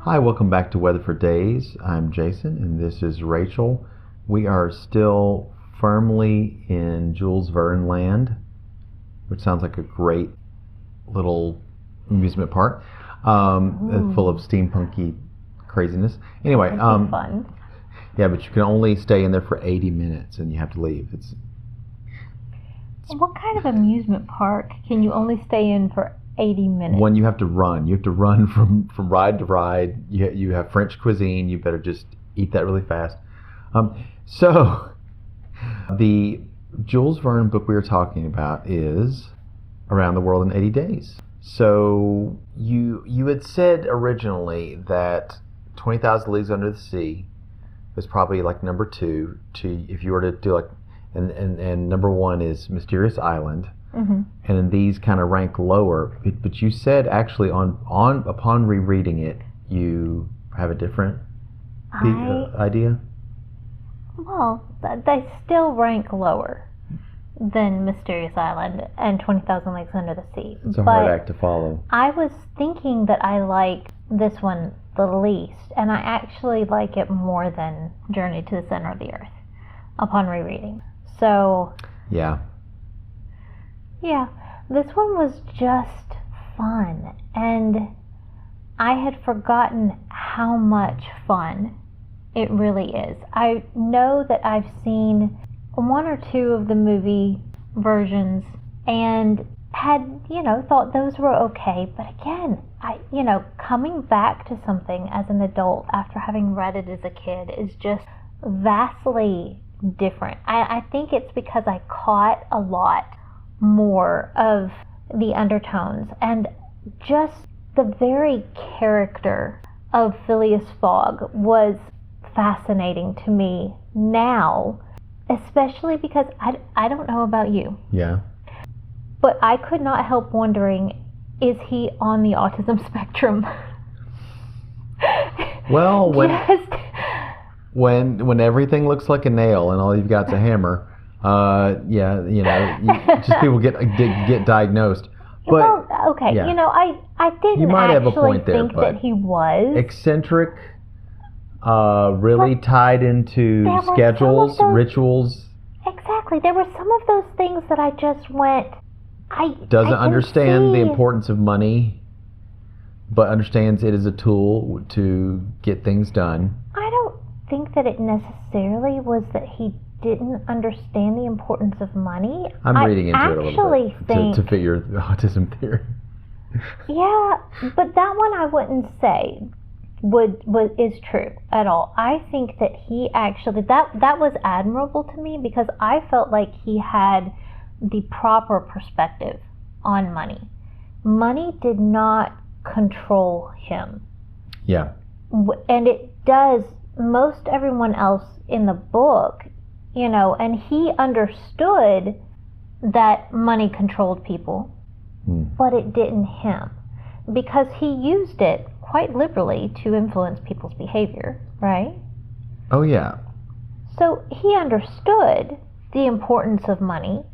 Hi, welcome back to Weatherford Daze. I'm Jason and this is Rachel. We are still firmly in Jules Verne land, which sounds like a great little amusement park, full of steampunky craziness. Anyway, fun. Yeah, but you can only stay in there for 80 minutes and you have to leave. What kind of amusement park can you only stay in for 80 minutes? When you have to run. You have to run from ride to ride. You have French cuisine. You better just eat that really fast. So, the Jules Verne book we were talking about is Around the World in 80 Days. So, you had said originally that 20,000 Leagues Under the Sea was probably like number 2 to if you were to do like, and number 1 is Mysterious Island. Mm-hmm. And then these kind of rank lower. But you said actually upon rereading it, you have a different idea? Well, they still rank lower than Mysterious Island and 20,000 Leagues Under the Sea. It's a hard act to follow. I was thinking that I like this one the least, and I actually like it more than Journey to the Center of the Earth upon rereading. So... Yeah, this one was just fun, and I had forgotten how much fun it really is. I know that I've seen 1 or 2 of the movie versions and had, thought those were okay, but again, coming back to something as an adult after having read it as a kid is just vastly different. I think it's because I caught a lot more of the undertones, and just the very character of Phileas Fogg was fascinating to me now, especially because I don't know about you. Yeah. But I could not help wondering, is he on the autism spectrum? Well, when everything looks like a nail and all you've got's a hammer, just people get diagnosed. But, well, okay, yeah. I didn't you might actually have a point there, think that he was eccentric, really tied into schedules, rituals. Exactly, there were some of those things that I just went. Doesn't understand the importance of money, but understands it as a tool to get things done. I don't think that it necessarily was that he didn't understand the importance of money. I'm reading into it a little bit to fit your autism theory. Yeah, but that one I wouldn't say is true at all. I think that he actually that was admirable to me because I felt like he had the proper perspective on money. Money did not control him. Yeah. And it does most everyone else in the book. And he understood that money controlled people, but it didn't him, because he used it quite liberally to influence people's behavior, right? Oh, yeah. So he understood the importance of money.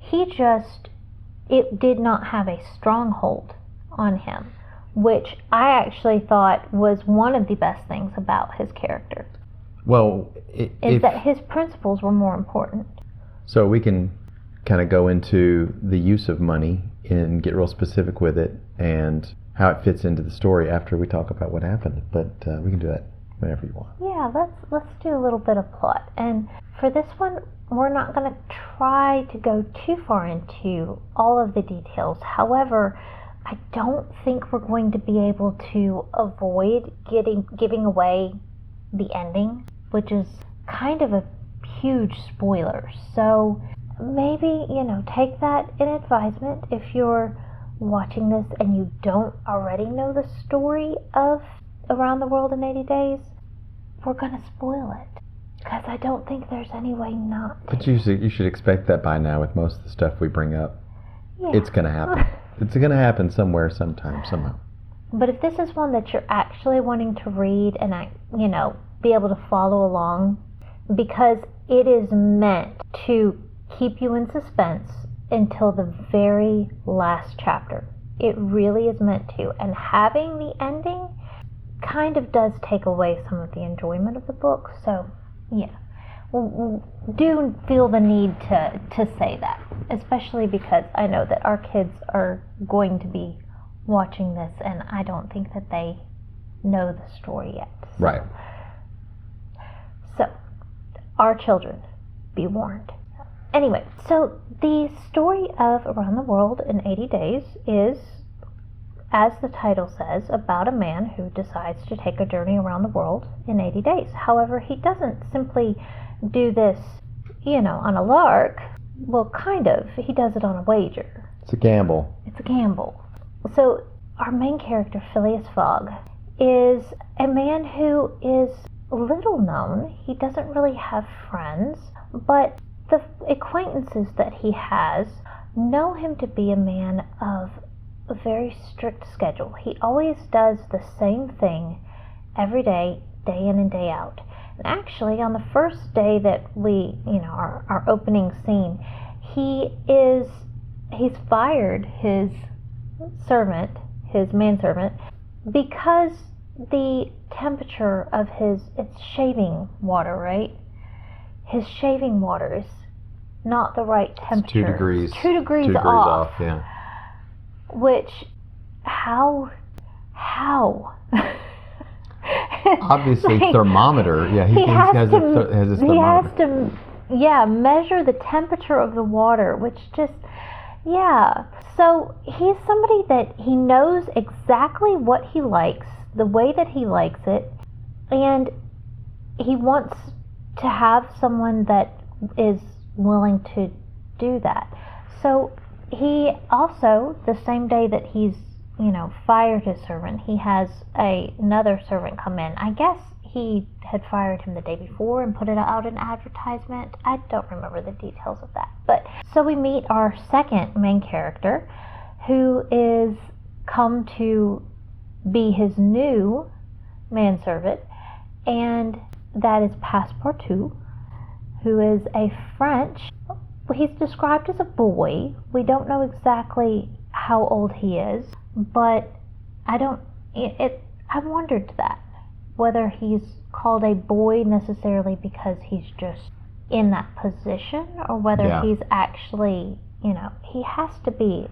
It did not have a stronghold on him, which I actually thought was one of the best things about his character. Well, that his principles were more important. So we can kind of go into the use of money and get real specific with it and how it fits into the story after we talk about what happened. But we can do that whenever you want. Yeah, let's do a little bit of plot. And for this one, we're not going to try to go too far into all of the details. However, I don't think we're going to be able to avoid giving away the ending, which is kind of a huge spoiler. So maybe, take that in advisement if you're watching this and you don't already know the story of Around the World in 80 Days. We're going to spoil it because I don't think there's any way not to. But you should expect that by now with most of the stuff we bring up. Yeah. It's going to happen. It's going to happen somewhere, sometime, somehow. But if this is one that you're actually wanting to read and, be able to follow along, because it is meant to keep you in suspense until the very last chapter. It really is meant to. And having the ending kind of does take away some of the enjoyment of the book. So, yeah. Do feel the need to say that, especially because I know that our kids are going to be watching this, and I don't think that they know the story yet. So. Right. So, our children, be warned. Anyway, so the story of Around the World in 80 Days is, as the title says, about a man who decides to take a journey around the world in 80 days. However, he doesn't simply do this, on a lark. Well, kind of. He does it on a wager. It's a gamble. It's a gamble. So, our main character, Phileas Fogg, is a man who is little known. He doesn't really have friends, but the acquaintances that he has know him to be a man of a very strict schedule. He always does the same thing every day, day in and day out. And actually, on the first day that we, our opening scene, he's fired his servant, his manservant, because the temperature of it's shaving water, right? His shaving water is not the right temperature. It's 2 degrees. It's 2 degrees off. Yeah. Which, how? Obviously, thermometer. Yeah, he has his thermometer. He has to, measure the temperature of the water, which just, So he's somebody that he knows exactly what he likes, the way that he likes it, and he wants to have someone that is willing to do that. So he also, the same day that he's, fired his servant, he has another servant come in. I guess he had fired him the day before and put it out in advertisement. I don't remember the details of that. But so we meet our second main character, who is come to be his new manservant, and that is Passepartout, who is a French. He's described as a boy. We don't know exactly how old he is, but I wondered that, whether he's called a boy necessarily because he's just in that position, or whether he's actually, he has to be.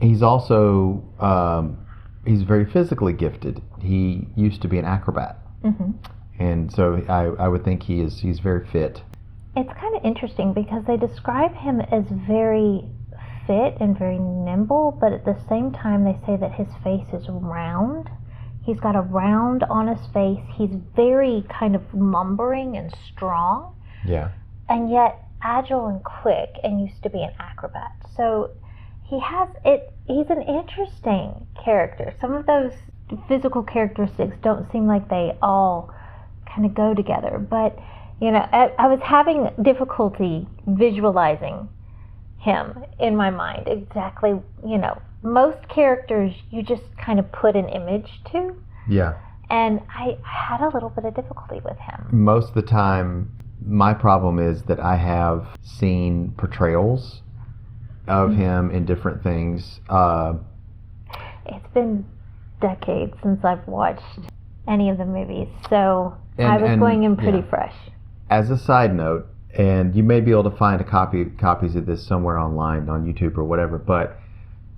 He's also, he's very physically gifted. He used to be an acrobat. Mm-hmm. And so I would think he's very fit. It's kind of interesting because they describe him as very fit and very nimble, but at the same time they say that his face is round. He's got a round on his face. He's very kind of lumbering and strong. Yeah. And yet agile and quick, and used to be an acrobat. So he's an interesting character. Some of those physical characteristics don't seem like they all kind of go together, but I was having difficulty visualizing him in my mind exactly. Most characters you just kind of put an image to. Yeah. And I had a little bit of difficulty with him. Most of the time, my problem is that I have seen portrayals of him in different things. It's been decades since I've watched any of the movies, so I was going in pretty fresh. As a side note, and you may be able to find copies of this somewhere online on YouTube or whatever, but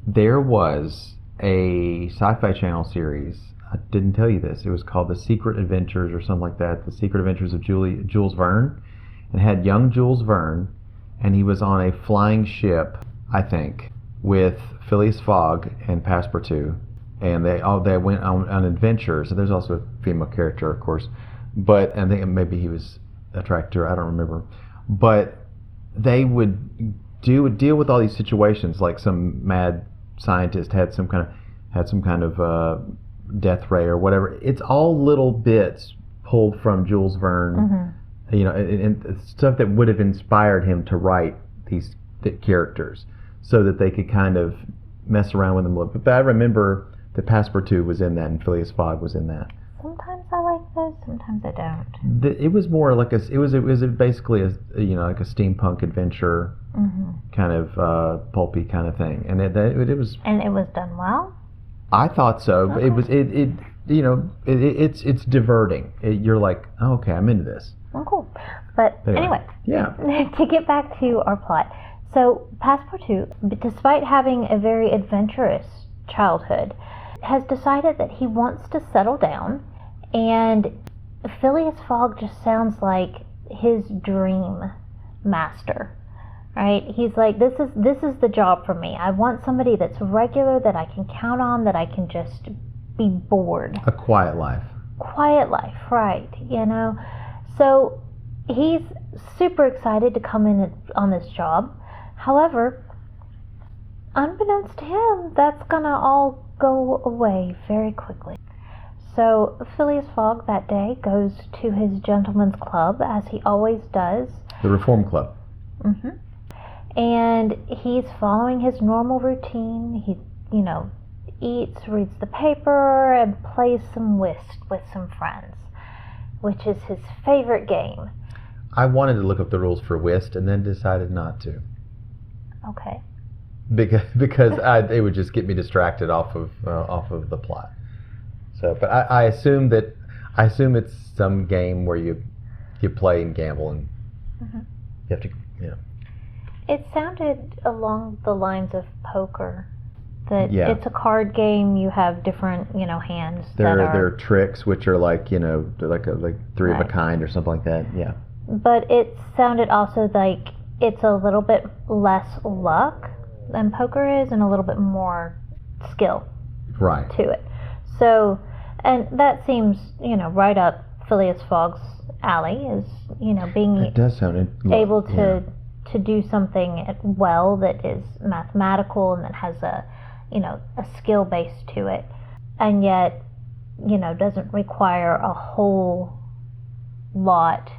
there was a Sci-Fi Channel series. I didn't tell you this. It was called The Secret Adventures or something like that. The Secret Adventures of Jules Verne. It had young Jules Verne, and he was on a flying ship, I think, with Phileas Fogg and Passepartout, and they went on adventures. And there's also a female character, of course, but I think maybe he was attracted to her. I don't remember, but they would deal with all these situations, like some mad scientist had some kind of death ray or whatever. It's all little bits pulled from Jules Verne, and stuff that would have inspired him to write these characters, so that they could kind of mess around with them a little bit. But I remember that Passepartout was in that, and Phileas Fogg was in that. Sometimes I like those, sometimes I don't. It was more like it was basically like a steampunk adventure, kind of pulpy kind of thing, and it was. And it was done well. I thought so. Okay. It it's diverting. You're like, oh, okay, I'm into this. Oh, cool. But anyway, yeah. To get back to our plot. So Passepartout, despite having a very adventurous childhood, has decided that he wants to settle down, and Phileas Fogg just sounds like his dream master. Right? He's like, this is the job for me. I want somebody that's regular, that I can count on, that I can just be bored. A quiet life. Quiet life, right? So he's super excited to come in on this job. However, unbeknownst to him, that's gonna all go away very quickly. So Phileas Fogg that day goes to his gentleman's club, as he always does. The Reform Club. Mm-hmm. And he's following his normal routine. He, eats, reads the paper, and plays some whist with some friends, which is his favorite game. I wanted to look up the rules for whist and then decided not to. Okay. Because it would just get me distracted off of the plot. So, but I assume it's some game where you play and gamble and you have to. It sounded along the lines of poker. That yeah. It's a card game. You have different, hands. There are tricks which are like, like three of a kind or something like that. Yeah. But it sounded also like it's a little bit less luck than poker is, and a little bit more skill. Right. To it. So, and that seems, right up Phileas Fogg's alley. Is being it does sound able to do something well that is mathematical and that has a skill base to it, and yet doesn't require a whole lot.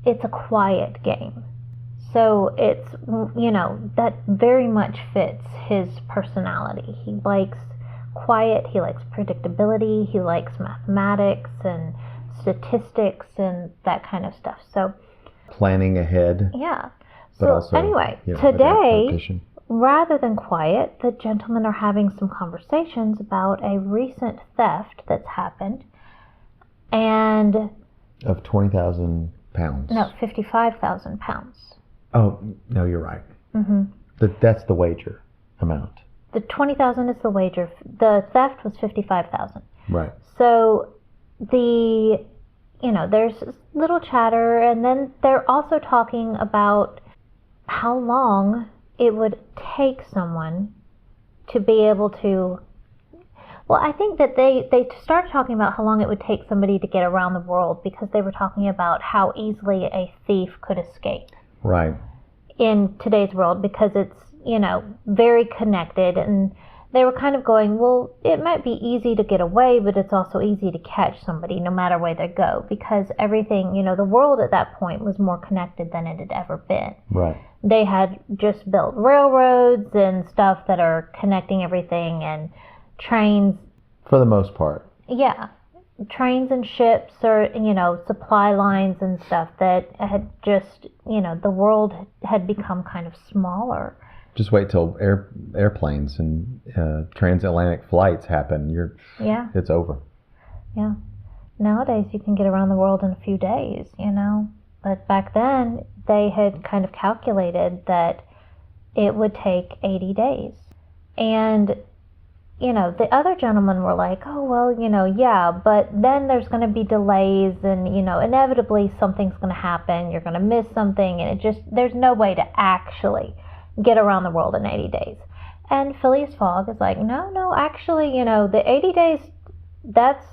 It's a quiet game, so it's that very much fits his personality. He likes quiet, he likes predictability, he likes mathematics and statistics and that kind of stuff. So planning ahead. Yeah. But so also, anyway, today, rather than quiet, the gentlemen are having some conversations about a recent theft that's happened, and of 20,000 pounds. No, 55,000 pounds. Oh no, you're right. Mm-hmm. That's the wager amount. The 20,000 is the wager. The theft was 55,000. Right. So there's little chatter, and then they're also talking about how long it would take someone to be able to. Well, I think that they started talking about how long it would take somebody to get around the world, because they were talking about how easily a thief could escape. Right. In today's world, because it's, very connected, and they were kind of going, well, it might be easy to get away, but it's also easy to catch somebody no matter where they go, because everything, the world at that point was more connected than it had ever been. Right. They had just built railroads and stuff that are connecting everything, and trains. For the most part. Yeah. Trains and ships, or, supply lines and stuff that had just, the world had become kind of smaller. Just wait till airplanes and transatlantic flights happen. It's over. Yeah. Nowadays you can get around the world in a few days, But back then they had kind of calculated that it would take 80 days. And, the other gentlemen were like, oh, well, yeah, but then there's going to be delays, and, inevitably something's going to happen. You're going to miss something, and there's no way to actually get around the world in 80 days. And Phileas Fogg is like, no, actually, the 80 days, that's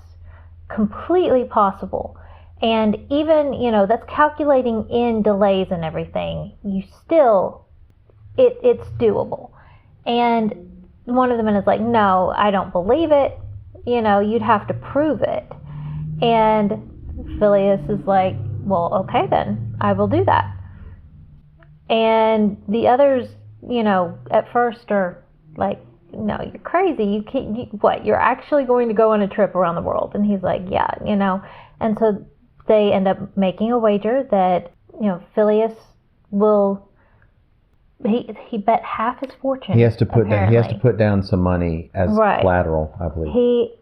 completely possible. And even, that's calculating in delays and everything, it's doable. And one of the men is like, no, I don't believe it. You'd have to prove it. And Phileas is like, well, okay then, I will do that. And the others, at first are like, no, you're crazy. You can't, what, you're actually going to go on a trip around the world? And he's like, yeah, And so they end up making a wager that, Phileas will he bet half his fortune. He has to put down. He has to apparently. put down some money as Right. collateral, I believe, He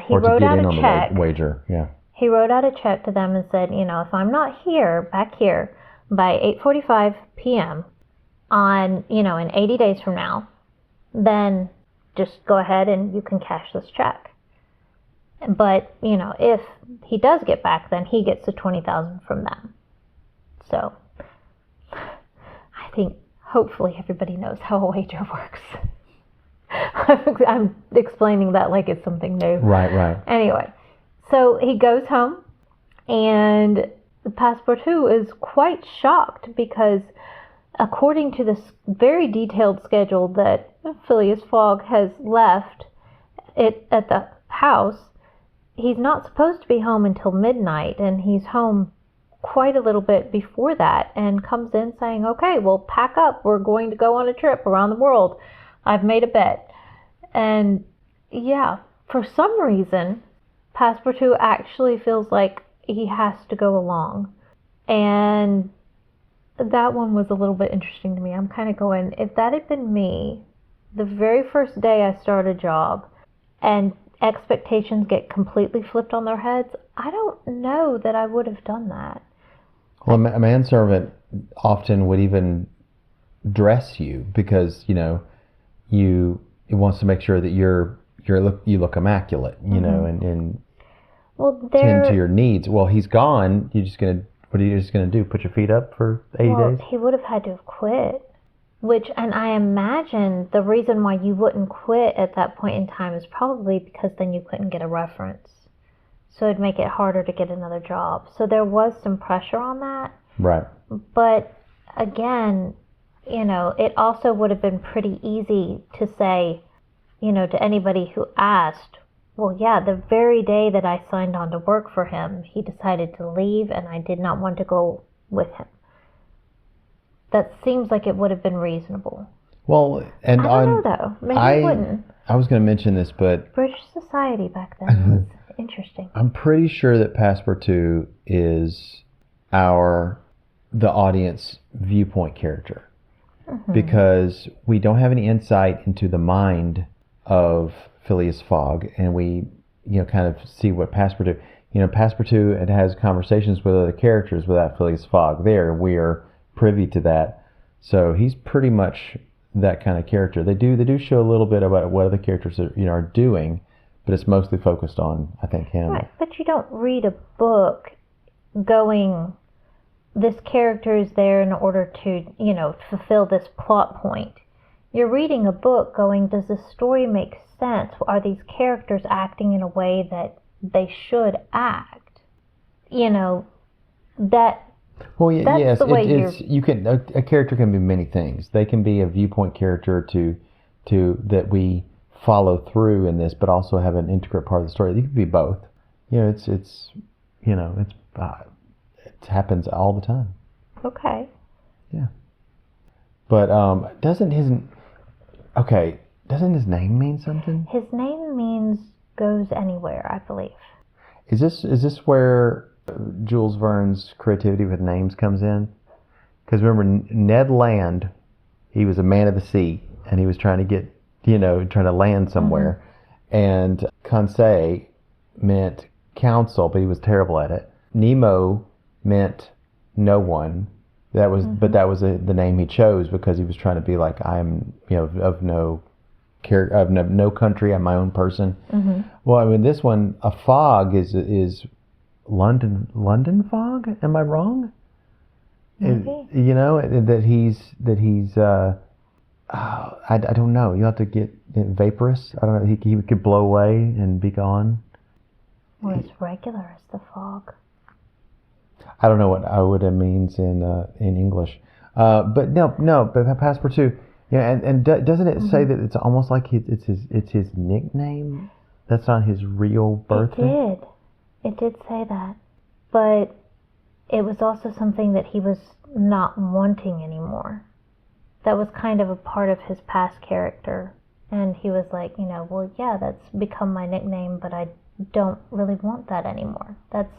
or to wrote get out in a on check. the wager. Yeah. He wrote out a check to them and said, if I'm not back here by 8:45 p.m. on, in 80 days from now, then just go ahead and you can cash this check. But, if he does get back, then he gets the $20,000 from them. So, I think hopefully everybody knows how a wager works. I'm explaining that like it's something new. Right. Anyway, so he goes home, and Passepartout is quite shocked because, according to this very detailed schedule that Phileas Fogg has left at the house, he's not supposed to be home until midnight, and he's home quite a little bit before that, and comes in saying, okay, well, pack up. We're going to go on a trip around the world. I've made a bet. And yeah, for some reason, Passepartout actually feels like he has to go along. And that one was a little bit interesting to me. I'm kind of going, if that had been me, the very first day I start a job and expectations get completely flipped on their heads, I don't know that I would have done that. Well, a manservant often would even dress you because it wants to make sure that you look immaculate, and Well, tend to your needs. Well, he's gone. What are you just gonna do? Put your feet up for 80 days? He would have had to have quit. And I imagine the reason why you wouldn't quit at that point in time is probably because then you couldn't get a reference. So it'd make it harder to get another job. So there was some pressure on that. Right. But again, it also would have been pretty easy to say, to anybody who asked, well, yeah, the very day that I signed on to work for him, he decided to leave and I did not want to go with him. That seems like it would have been reasonable. Well, and I don't know, though. Maybe it wouldn't. I was going to mention this, but British society back then was interesting. I'm pretty sure that Passepartout is the audience viewpoint character. Mm-hmm. Because we don't have any insight into the mind of Phileas Fogg, and we kind of see what Passepartout. Passepartout, it has conversations with other characters without Phileas Fogg there. We are privy to that, so he's pretty much that kind of character. They do show a little bit about what other characters are doing, but it's mostly focused on, I think, him. Right, but you don't read a book going, this character is there in order to, fulfill this plot point. You're reading a book going, does the story make sense? Are these characters acting in a way that they should act? That. Well, yes, the way you can. A character can be many things. They can be a viewpoint character to that we follow through in this, but also have an intricate part of the story. It can be both. It happens all the time. Okay. Yeah. But doesn't his name mean something? His name means goes anywhere, I believe. Is this where Jules Verne's creativity with names comes in? Because remember, Ned Land, he was a man of the sea, and he was trying to land somewhere. Mm-hmm. And Conseil meant council, but he was terrible at it. Nemo meant no one. That was, mm-hmm. But that was the name he chose because he was trying to be like, I'm, of no country. I'm my own person. Mm-hmm. Well, I mean, this one, a fog is London fog. Am I wrong? Maybe. That he's. I don't know. You have to get vaporous. I don't know. He could blow away and be gone. Or as regular as the fog. I don't know what it means in English, but no. But Passepartout, and doesn't it say that it's almost like it's his nickname? That's not his real birth name. It did say that, but it was also something that he was not wanting anymore. That was kind of a part of his past character, and he was like, well, yeah, that's become my nickname, but I don't really want that anymore. That's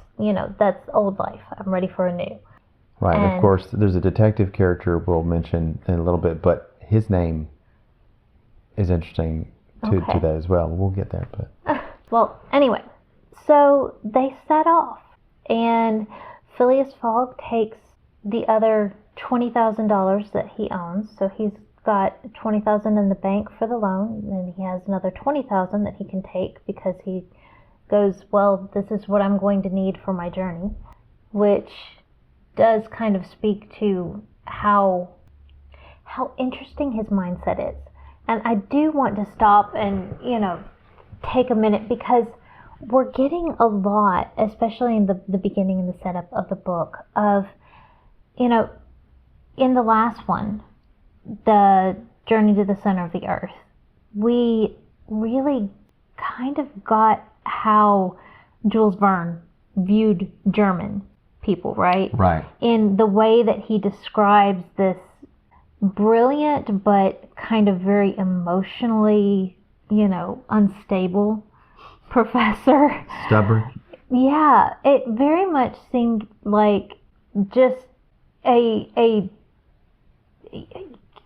old life. I'm ready for a new. Right, and of course, there's a detective character we'll mention in a little bit, but his name is interesting to that as well. We'll get there, but well, anyway, so they set off, and Phileas Fogg takes the other $20,000 that he owns. So he's got $20,000 in the bank for the loan, and he has another $20,000 that he can take because he goes, well, this is what I'm going to need for my journey, which does kind of speak to how interesting his mindset is. And I do want to stop and, take a minute, because we're getting a lot, especially in the beginning and the setup of the book, of, in the last one, the Journey to the Center of the Earth, we really kind of got how Jules Verne viewed German people, right? Right. In the way that he describes this brilliant but kind of very emotionally, unstable professor. Stubborn. Yeah, it very much seemed like just a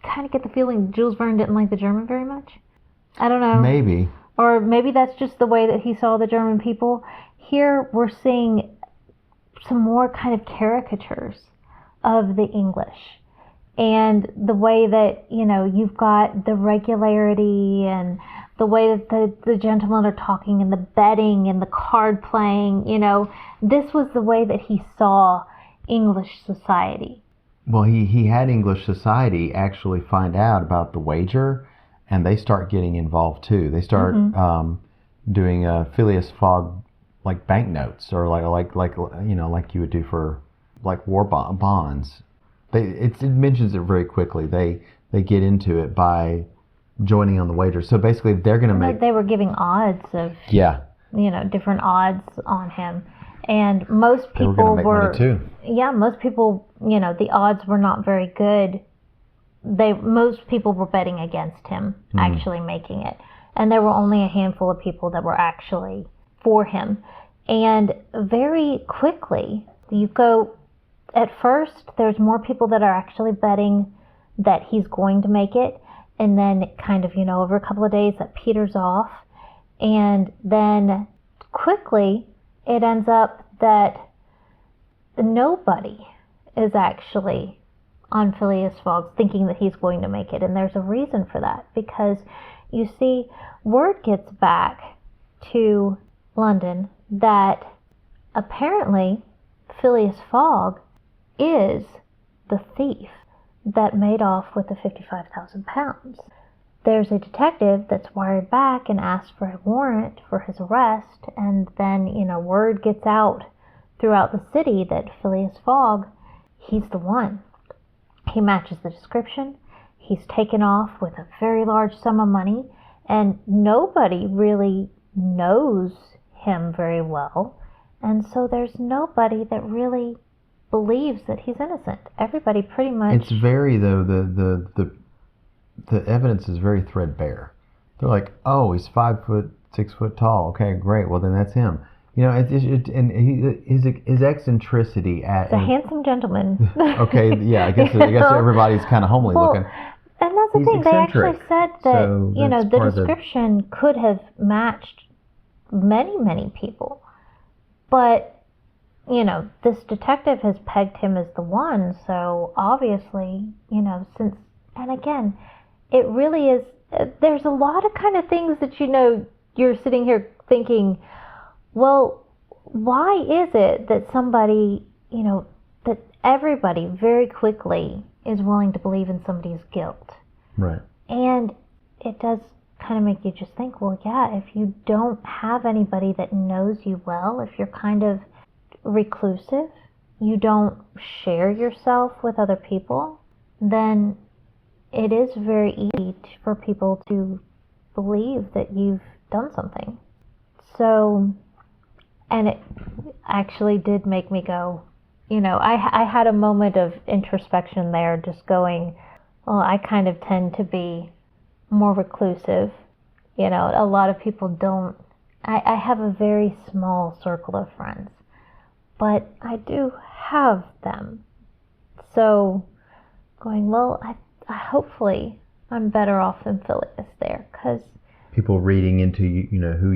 kind of get the feeling Jules Verne didn't like the German very much. I don't know. Maybe. Or maybe that's just the way that he saw the German people. Here we're seeing some more kind of caricatures of the English. And the way that, you've got the regularity and the way that the gentlemen are talking and the betting and the card playing, this was the way that he saw English society. Well, he had English society actually find out about the wager, and they start getting involved too. They start doing Phileas Fogg like banknotes, or like you would do for like war bonds. It mentions it very quickly. They get into it by joining on the wager. So basically, they're going to make. They were giving odds of different odds on him, and most people were going to make money too. Yeah, most people, the odds were not very good. Most people were betting against him actually making it, and there were only a handful of people that were actually for him. And very quickly, you go. At first, there's more people that are actually betting that he's going to make it. And then kind of, over a couple of days that peters off. And then quickly, it ends up that nobody is actually on Phileas Fogg thinking that he's going to make it. And there's a reason for that. Because, you see, word gets back to London that apparently Phileas Fogg is the thief that made off with the £55,000. There's a detective that's wired back and asks for a warrant for his arrest, and then, word gets out throughout the city that Phileas Fogg, he's the one. He matches the description. He's taken off with a very large sum of money, and nobody really knows him very well, and so there's nobody that really believes that he's innocent. Everybody pretty much. It's very though the evidence is very threadbare. They're like, oh, he's 5 foot, 6 foot tall. Okay, great. Well, then that's him. And his eccentricity at. He's a handsome gentleman. Okay, yeah. I guess everybody's kind of homely looking. And that's the He's thing. eccentric. They actually said that the description could have matched many people, but. This detective has pegged him as the one, so obviously, since, and again, it really is, there's a lot of kind of things that, you're sitting here thinking, well, why is it that somebody, that everybody very quickly is willing to believe in somebody's guilt? Right. And it does kind of make you just think, well, yeah, if you don't have anybody that knows you well, if you're kind of reclusive, you don't share yourself with other people, then it is very easy for people to believe that you've done something. So, and it actually did make me go, I had a moment of introspection there, just going, well, I kind of tend to be more reclusive. A lot of people don't. I have a very small circle of friends, but I do have them. So going, well, I hopefully I'm better off than Phileas there, because people reading into who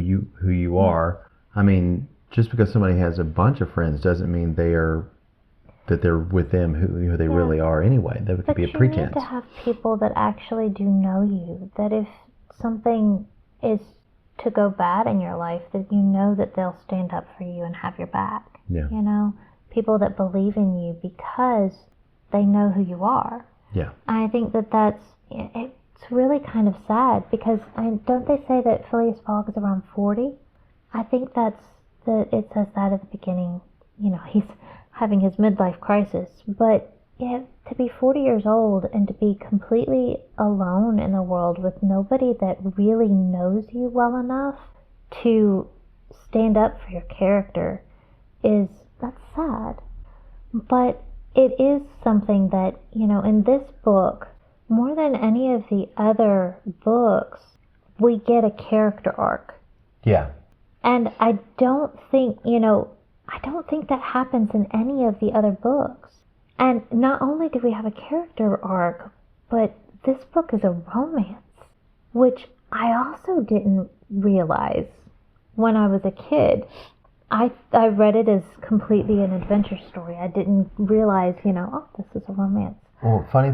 you are. I mean, just because somebody has a bunch of friends doesn't mean that they're with them who they really are anyway. That could be a pretense. But you need to have people that actually do know you. That if something is to go bad in your life, that you know that they'll stand up for you and have your back. Yeah. People that believe in you because they know who you are. Yeah. I think it's really kind of sad, because don't they say that Phileas Fogg is around 40? I think it says that at the beginning. He's having his midlife crisis, but to be 40 years old and to be completely alone in the world with nobody that really knows you well enough to stand up for your character, that's sad. But it is something that, in this book, more than any of the other books, we get a character arc. Yeah. And I don't think that happens in any of the other books. And not only do we have a character arc, but this book is a romance, which I also didn't realize when I was a kid. I read it as completely an adventure story. I didn't realize, this is a romance. Well, funny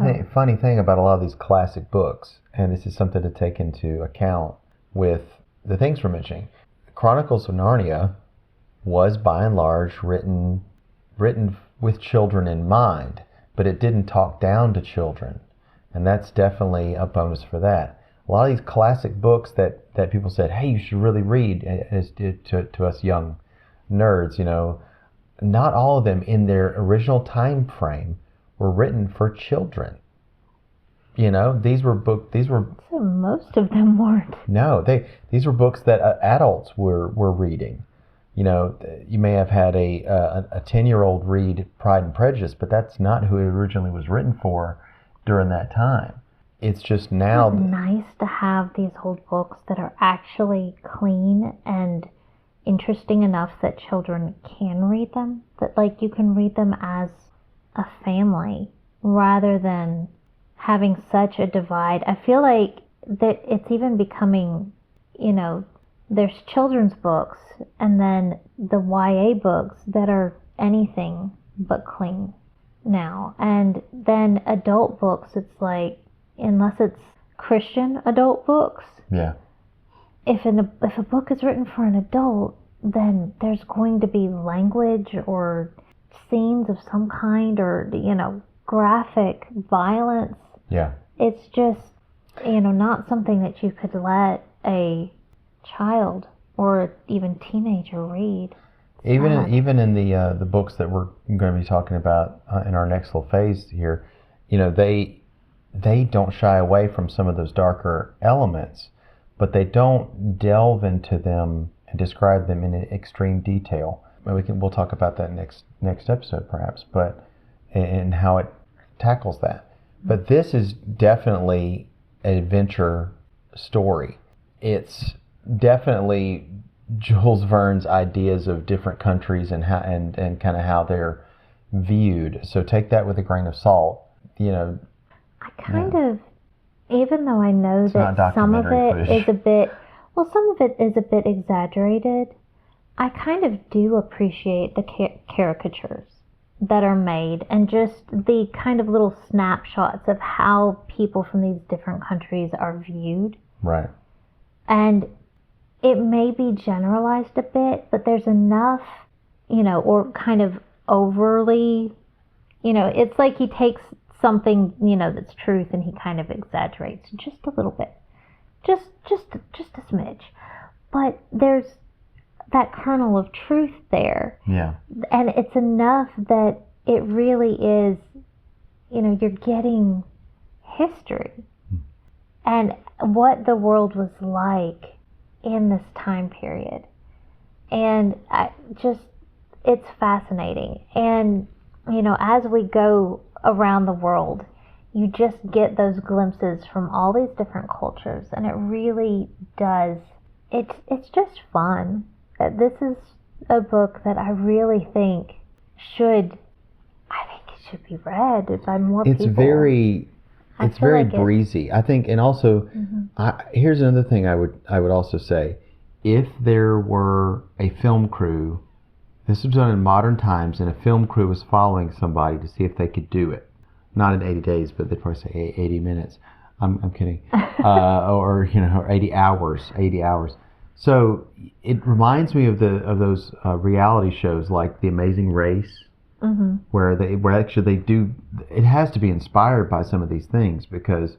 thing about a lot of these classic books, and this is something to take into account with the things we're mentioning. Chronicles of Narnia was by and large written with children in mind, but it didn't talk down to children, and that's definitely a bonus for that. A lot of these classic books that people said, hey, you should really read, as to us young nerds, not all of them in their original time frame were written for children. These were So most of them weren't. No, these were books that adults were reading. You may have had a 10-year-old read Pride and Prejudice, but that's not who it originally was written for during that time. It's just now. It's nice to have these old books that are actually clean and interesting enough that children can read them. That you can read them as a family rather than having such a divide. I feel like that it's even becoming, there's children's books and then the YA books that are anything but clean now. And then adult books, it's like, unless it's Christian adult books, yeah. If a book is written for an adult, then there's going to be language or scenes of some kind, or graphic violence. Yeah. It's just not something that you could let a child or even teenager read. Even in the books that we're going to be talking about in our next little phase here, they don't shy away from some of those darker elements, but they don't delve into them and describe them in extreme detail. We'll talk about that next episode perhaps, but and how it tackles that. But this is definitely an adventure story. It's definitely Jules Verne's ideas of different countries and kind of how they're viewed. So take that with a grain of salt. I kind of, even though I know that some of it is a bit exaggerated, I kind of do appreciate the caricatures that are made and just the kind of little snapshots of how people from these different countries are viewed. Right. And it may be generalized a bit, but there's enough, or kind of overly, it's like he takes something, that's truth and he kind of exaggerates just a little bit. Just a smidge. But there's that kernel of truth there. Yeah. And it's enough that it really is, you're getting history and what the world was like in this time period. And it's fascinating. And, as we go around the world, you just get those glimpses from all these different cultures, and it really does. It's just fun. This is a book that I really think should be read by more people. It's very it's feel very like breezy. I think, and also, here's another thing I would also say: if there were a film crew, this was done in modern times, and a film crew was following somebody to see if they could do it, not in 80 days, but they'd probably say 80 minutes. I'm kidding, or 80 hours, 80 hours. So it reminds me of those reality shows like The Amazing Race. Where actually they do, it has to be inspired by some of these things, because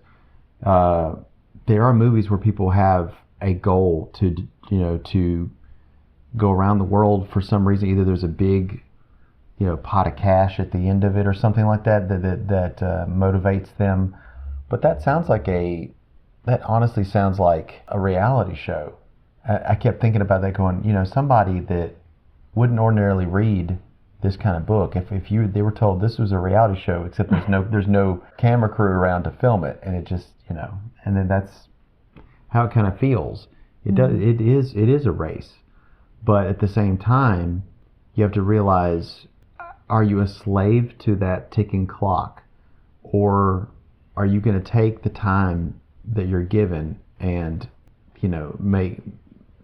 there are movies where people have a goal to go around the world for some reason. Either there's a big pot of cash at the end of it or something like that motivates them. But that honestly sounds like a reality show. I kept thinking about that, going, somebody that wouldn't ordinarily read this kind of book, if they were told this was a reality show, except there's no camera crew around to film it, and it just and then that's how it kind of feels. It is a race, but at the same time, you have to realize, are you a slave to that ticking clock, or are you going to take the time that you're given and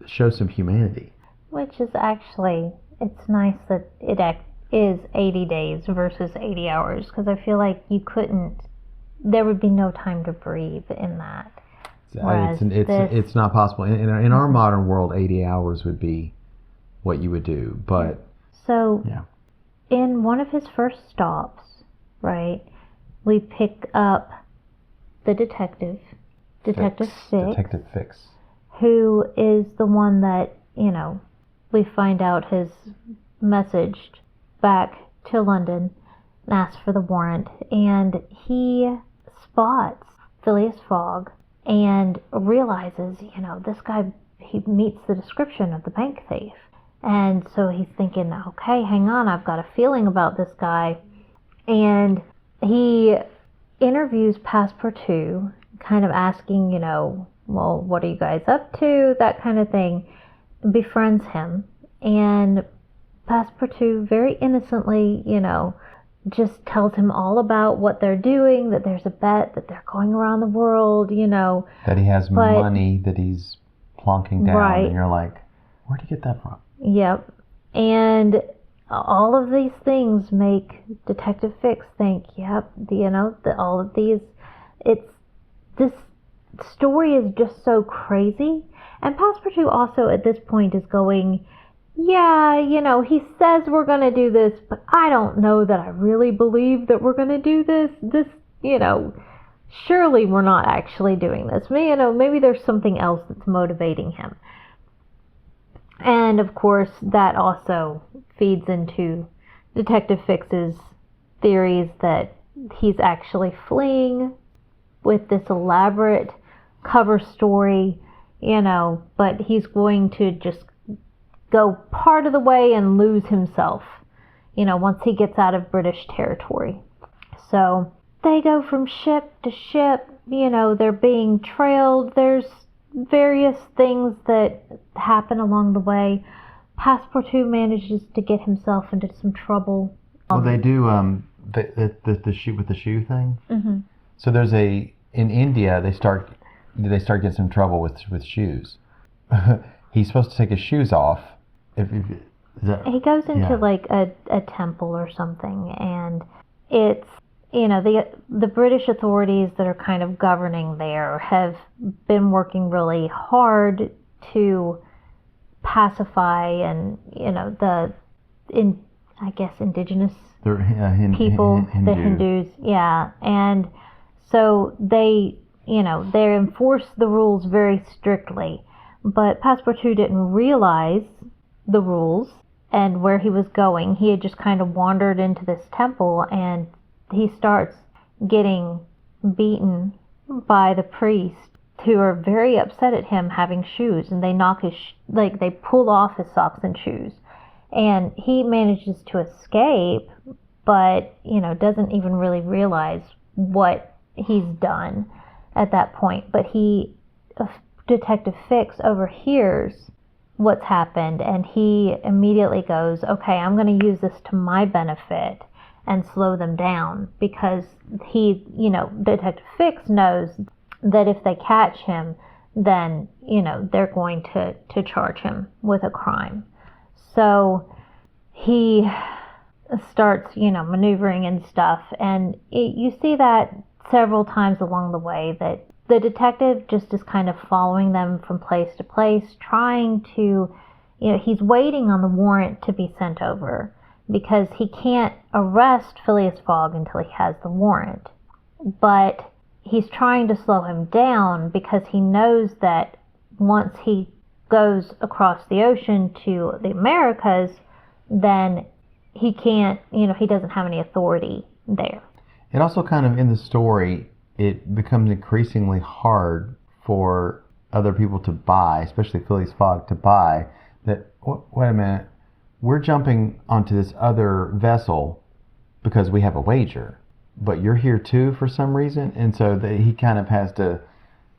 show some humanity? Which is actually, it's nice that it is 80 days versus 80 hours, because I feel like there would be no time to breathe in that. It's not possible. In our modern world, 80 hours would be what you would do. But so, in one of his first stops, right, we pick up the Detective Fix, who is the one that, we find out has messaged back to London and asks for the warrant, and he spots Phileas Fogg and realizes, this guy, he meets the description of the bank thief. And so he's thinking, okay, hang on, I've got a feeling about this guy. And he interviews Passepartout, kind of asking, well, what are you guys up to? That kind of thing. Befriends him. And Passepartout very innocently, just tells him all about what they're doing, that there's a bet that they're going around the world, that he has money that he's plonking down, right. And you're like, where'd you get that from? Yep. And all of these things make Detective Fix think, yep, all of these, this story is just so crazy. And Passepartout also at this point is going, yeah, he says we're going to do this, but I don't know that I really believe that we're going to do this. Surely we're not actually doing this. Maybe there's something else that's motivating him. And of course, that also feeds into Detective Fix's theories that he's actually fleeing with this elaborate cover story, but he's going to just go part of the way and lose himself, once he gets out of British territory. So they go from ship to ship, they're being trailed. There's various things that happen along the way. Passepartout manages to get himself into some trouble. Well, they do the shoot with the shoe thing. Mm-hmm. So there's in India they start getting some trouble with shoes. He's supposed to take his shoes off. He goes into like a temple or something, and it's the British authorities that are kind of governing there have been working really hard to pacify and indigenous people, the Hindus, and so they enforce the rules very strictly. But Passepartout didn't realize the rules and where he was going. He had just kind of wandered into this temple, and he starts getting beaten by the priests, who are very upset at him having shoes, and they knock they pull off his socks and shoes, and he manages to escape, but doesn't even really realize what he's done at that point. But Detective Fix overhears what's happened, and he immediately goes, okay, I'm going to use this to my benefit, and slow them down, because Detective Fix knows that if they catch him, then, they're going to charge him with a crime. So he starts, maneuvering and stuff, and you see that several times along the way, that the detective just is kind of following them from place to place, trying to, he's waiting on the warrant to be sent over, because he can't arrest Phileas Fogg until he has the warrant. But he's trying to slow him down, because he knows that once he goes across the ocean to the Americas, then he can't, he doesn't have any authority there. It also kind of, in the story, it becomes increasingly hard for other people to buy, especially Phileas Fogg, to buy that, wait a minute, we're jumping onto this other vessel because we have a wager, but you're here too for some reason. And so he kind of has to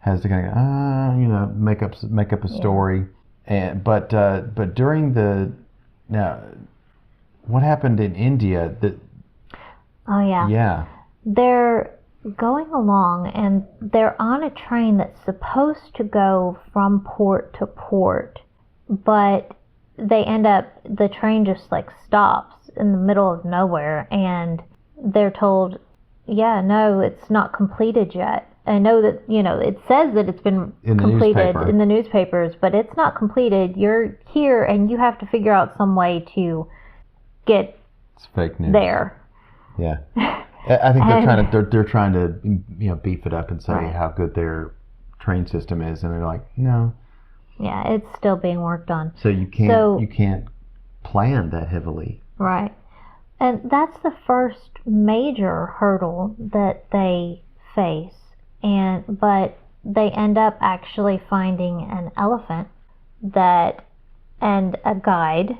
kind of, make up a story. And but during now, what happened in India? Oh yeah. Yeah. They're going along, and they're on a train that's supposed to go from port to port, but the train just like stops in the middle of nowhere, and they're told, yeah, no, it's not completed yet. I know that, it says that it's been completed in the newspapers, but it's not completed. You're here, and you have to figure out some way to get it's fake news there. Yeah. I think they're trying to beef it up and say how good their train system is, and they're like, no. Yeah, it's still being worked on. So you can't plan that heavily. Right. And that's the first major hurdle that they face, but they end up actually finding an elephant and a guide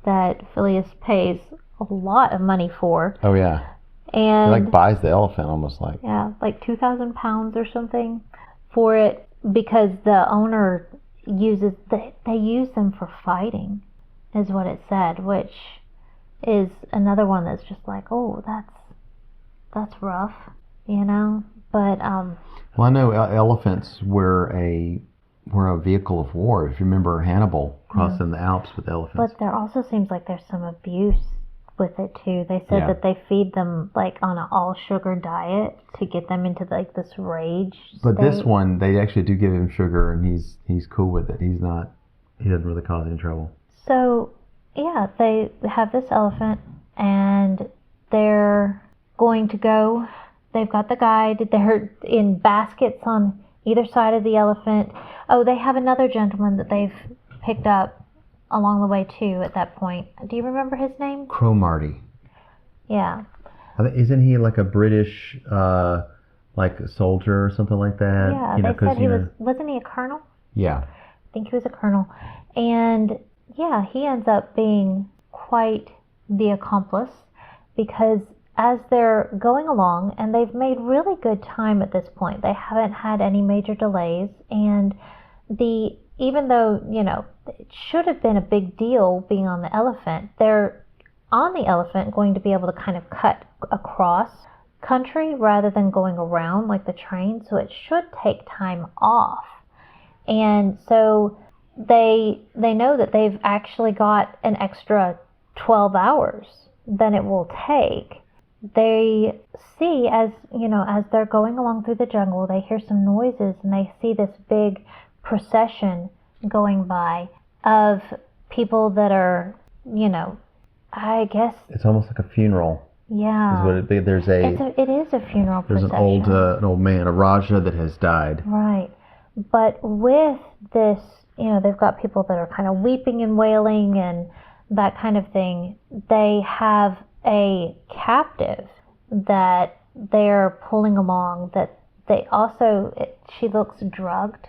that Phileas pays a lot of money for. Oh yeah. And he buys the elephant almost like. Yeah, like 2,000 pounds or something for it, because the owner they use them for fighting, is what it said, which is another one that's just like, oh, that's rough, But well, I know elephants were a vehicle of war. If you remember Hannibal crossing the Alps with elephants. But there also seems like there's some abuse with it too. They said that they feed them on an all sugar diet to get them into this rage But state. this one, they actually do give him sugar, and he's cool with it. He doesn't really cause any trouble. So yeah, they have this elephant, and they're going to go. They've got the guide. They're in baskets on either side of the elephant. Oh, they have another gentleman that they've picked up along the way too at that point. Do you remember his name? Cromarty. Yeah. Isn't he like a British soldier or something like that? Yeah, they said wasn't he a colonel? Yeah. I think he was a colonel. And yeah, he ends up being quite the accomplice, because as they're going along, and they've made really good time at this point, they haven't had any major delays, and even though, it should have been a big deal being on the elephant, they're on the elephant going to be able to kind of cut across country rather than going around like the train, so it should take time off. And so they know that they've actually got an extra 12 hours than it will take. They see, as they're going along through the jungle, they hear some noises, and they see this big procession going by of people that are, I guess it's almost like a funeral. Yeah, is what it be. it is a funeral procession. There's an old man, a Raja, that has died. Right, but with this, they've got people that are kind of weeping and wailing and that kind of thing. They have a captive that they're pulling along, that she looks drugged,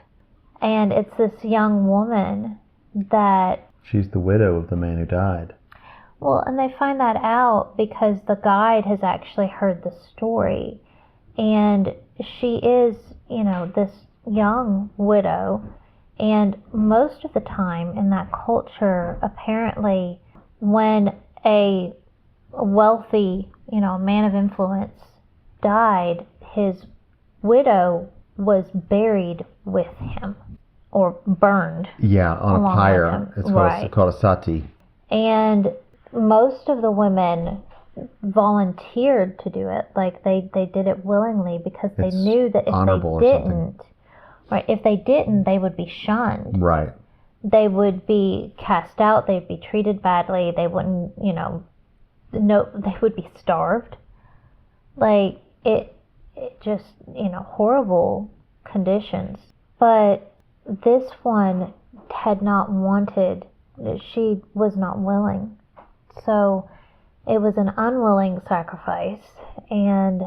and it's this young woman that... She's the widow of the man who died. Well, and they find that out because the guide has actually heard the story, and she is, this young widow, and most of the time in that culture, apparently, when a wealthy a man of influence, died, his widow was buried with him, or burned. Yeah, on a along with pyre. him. It's Right. called a sati. And most of the women volunteered to do it. Like they did it willingly because they It's knew that if honorable they or something. didn't, right, if they didn't, they would be shunned. Right. They would be cast out. They'd be treated badly. They wouldn't, they would be starved. Like it just, horrible conditions. But this one had not wanted, she was not willing. So it was an unwilling sacrifice. And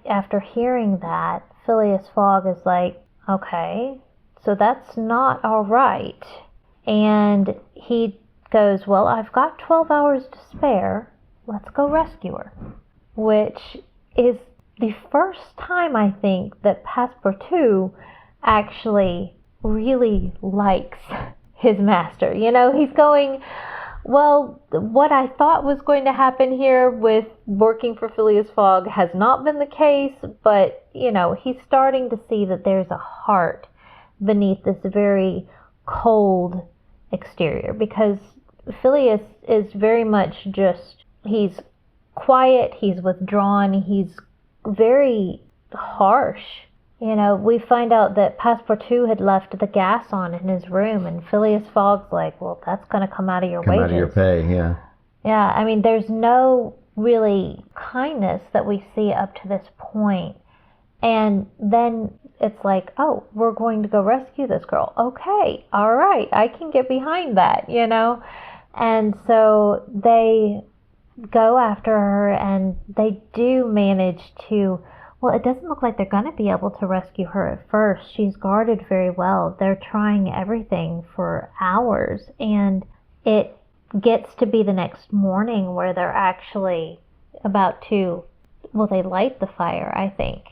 after hearing that, Phileas Fogg is like, okay, so that's not all right. And he goes, well, I've got 12 hours to spare. Let's go rescue her. Which is the first time, I think, that Passepartout actually really likes his master. He's going, well, what I thought was going to happen here with working for Phileas Fogg has not been the case, but, he's starting to see that there's a heart beneath this very cold exterior, because Phileas is very much just, he's quiet, he's withdrawn, he's very harsh. We find out that Passepartout had left the gas on in his room, and Phileas Fogg's like, well, that's going to come out of your wages. Come out of your pay, yeah. Yeah, I mean, there's no really kindness that we see up to this point. And then it's like, oh, we're going to go rescue this girl. Okay, all right, I can get behind that, And so they go after her, and they do manage to, well, it doesn't look like they're going to be able to rescue her at first. She's guarded very well. They're trying everything for hours, and it gets to be the next morning where they're actually about to, well, they light the fire, I think.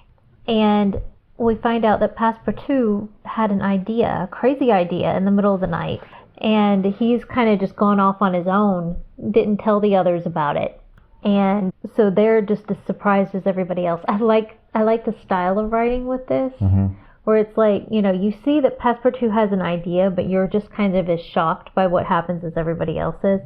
And we find out that Passepartout had an idea, a crazy idea, in the middle of the night. And he's kind of just gone off on his own, didn't tell the others about it. And so they're just as surprised as everybody else. I like the style of writing with this, where it's like, you see that Passepartout has an idea, but you're just kind of as shocked by what happens as everybody else is.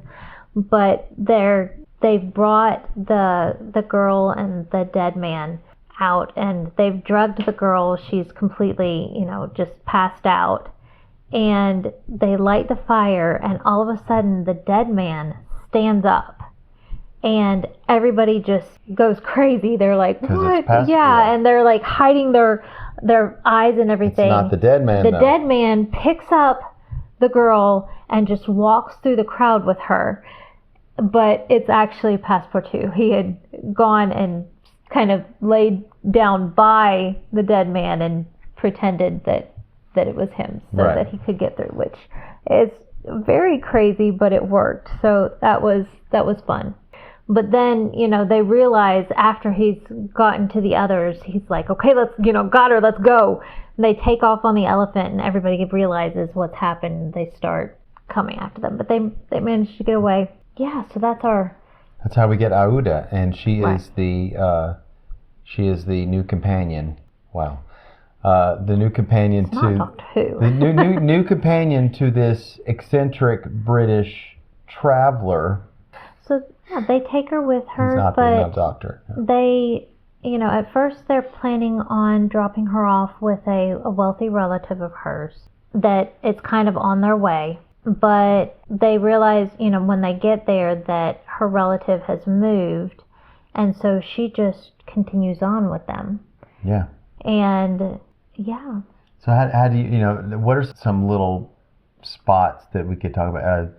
But they've brought the girl and the dead man out, and they've drugged the girl. She's completely, just passed out. And they light the fire, and all of a sudden the dead man stands up. And everybody just goes crazy. They're like, what? Yeah, and they're like hiding their eyes and everything. It's not the dead man, The though. dead man picks up the girl and just walks through the crowd with her. But it's actually Passepartout. He had gone and kind of laid down by the dead man and pretended that it was him, so that he could get through, which is very crazy, but it worked. So that was fun. But then, they realize after he's gotten to the others, he's like, okay, let's, got her, let's go. And they take off on the elephant, and everybody realizes what's happened. They start coming after them, but they manage to get away. Yeah, so that's how we get Aouda, and she is the new companion. Wow. The new companion the new companion to this eccentric British traveler. So yeah, they take her with her, He's not but the doctor. No. They, at first they're planning on dropping her off with a wealthy relative of hers, that it's kind of on their way. But they realize, when they get there, that her relative has moved, and so she just continues on with them. Yeah. And yeah. So how do you, what are some little spots that we could talk about?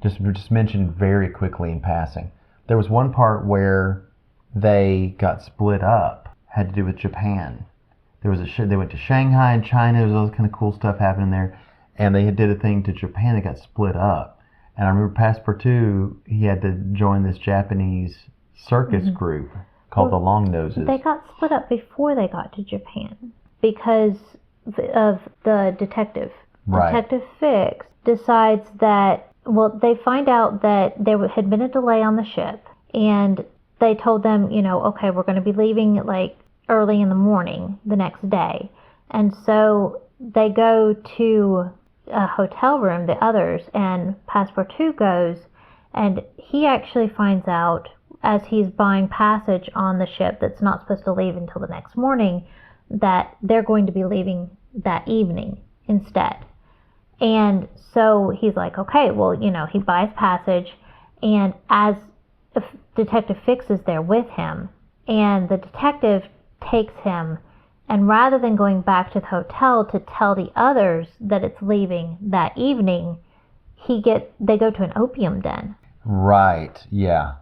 Just mention very quickly in passing. There was one part where they got split up, had to do with Japan. There was they went to Shanghai and China. There was all this kind of cool stuff happening there, and they did a thing to Japan that got split up. And I remember Passepartout, he had to join this Japanese circus group called the Long Noses. They got split up before they got to Japan because of the detective. Right. Detective Fix decides that, well, they find out that there had been a delay on the ship, and they told them, okay, we're going to be leaving like early in the morning the next day. And so they go to a hotel room, the others, and Passepartout goes, and he actually finds out as he's buying passage on the ship that's not supposed to leave until the next morning that they're going to be leaving that evening instead. And so he's like, okay, well, he buys passage, and as Detective Fix is there with him, and the detective takes him, and rather than going back to the hotel to tell the others that it's leaving that evening, they go to an opium den. Right, yeah.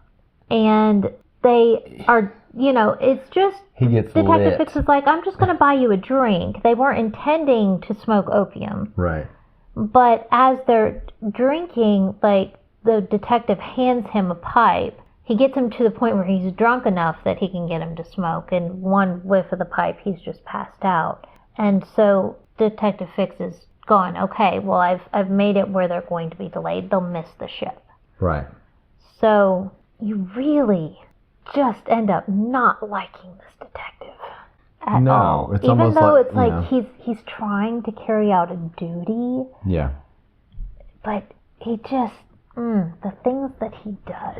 And they are, it's just, he gets Detective lit. Fix is like, I'm just going to buy you a drink. They weren't intending to smoke opium. Right. But as they're drinking, like, the detective hands him a pipe. He gets him to the point where he's drunk enough that he can get him to smoke. And one whiff of the pipe, he's just passed out. And so Detective Fix is gone. Okay, well, I've made it where they're going to be delayed. They'll miss the ship. Right. So you really just end up not liking this detective at all. It's even almost though like, it's like he's trying to carry out a duty. Yeah. But he just the things that he does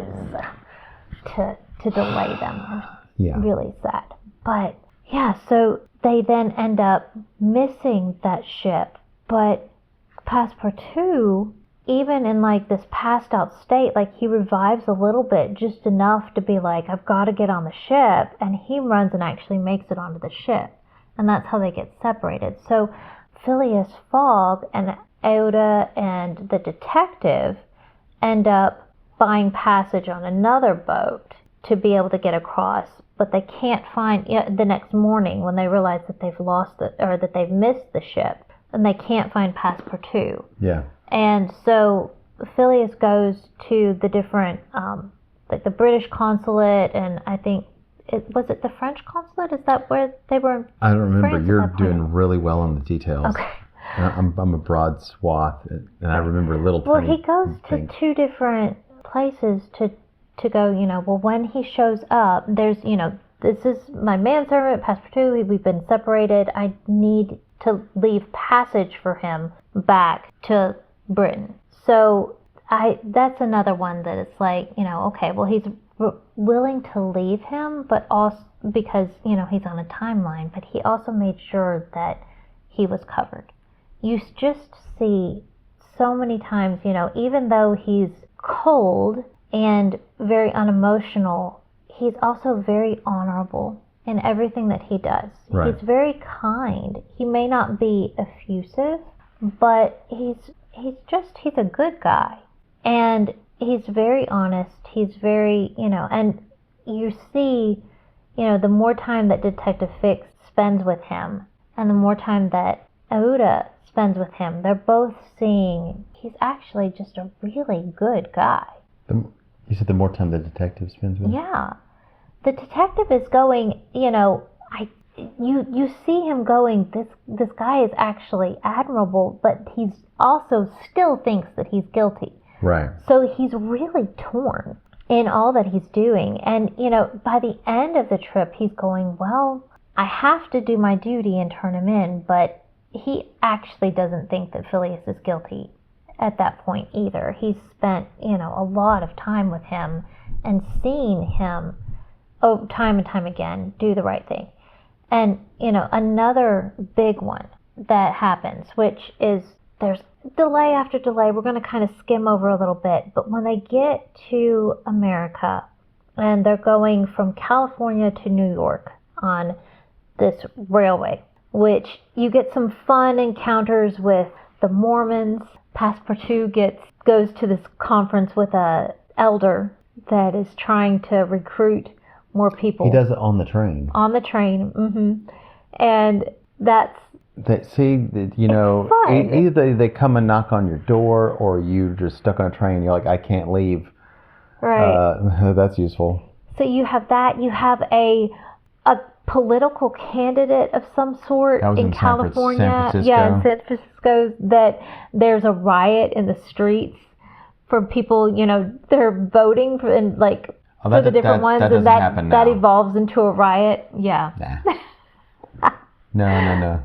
to delay them are really sad. But yeah, so they then end up missing that ship. But Passepartout, even in like this passed out state, like he revives a little bit, just enough to be like, I've got to get on the ship, and he runs and actually makes it onto the ship, and that's how they get separated. So Phileas Fogg and Oda and the detective end up buying passage on another boat to be able to get across, but they can't find the next morning when they realize that they've lost it, or that they've missed the ship, and they can't find Passepartout. Yeah. And so Phileas goes to the different, like the British consulate, and I think, was it the French consulate? Is that where they were? I don't remember. France You're doing really well on the details. Okay. I'm a broad swath, and I remember little tiny Well, he goes things. to two different places to go, well, when he shows up, there's, this is my manservant, Passepartout, we've been separated. I need to leave passage for him back to Britain. So that's another one that it's like, okay, well, he's willing to leave him, but also because, he's on a timeline, but he also made sure that he was covered. You just see so many times, even though he's cold and very unemotional, he's also very honorable in everything that he does. Right. He's very kind. He may not be effusive, but he's a good guy. And he's very honest. He's very, and you see, the more time that Detective Fix spends with him and the more time that Oda spends with him, they're both seeing he's actually just a really good guy. You said the more time the detective spends with him? Yeah. The detective is going, you see him going, this guy is actually admirable, but he's also still thinks that he's guilty. Right. So he's really torn in all that he's doing. And, by the end of the trip, he's going, well, I have to do my duty and turn him in, but he actually doesn't think that Phileas is guilty at that point either. He's spent, a lot of time with him and seen him time and time again do the right thing. And, another big one that happens, which is there's delay after delay. We're going to kind of skim over a little bit, but when they get to America and they're going from California to New York on this railway, which you get some fun encounters with the Mormons. Passepartout goes to this conference with a elder that is trying to recruit more people. He does it on the train. On the train, and that's... either they come and knock on your door, or you just stuck on a train. You're like, I can't leave. Right. That's useful. So you have that. You have a political candidate of some sort in California. San Francisco. Yeah, in San Francisco, that there's a riot in the streets for people, they're voting for, and like... Oh, for the different ones, that and doesn't happen that now. evolves into a riot. Yeah. Nah. No.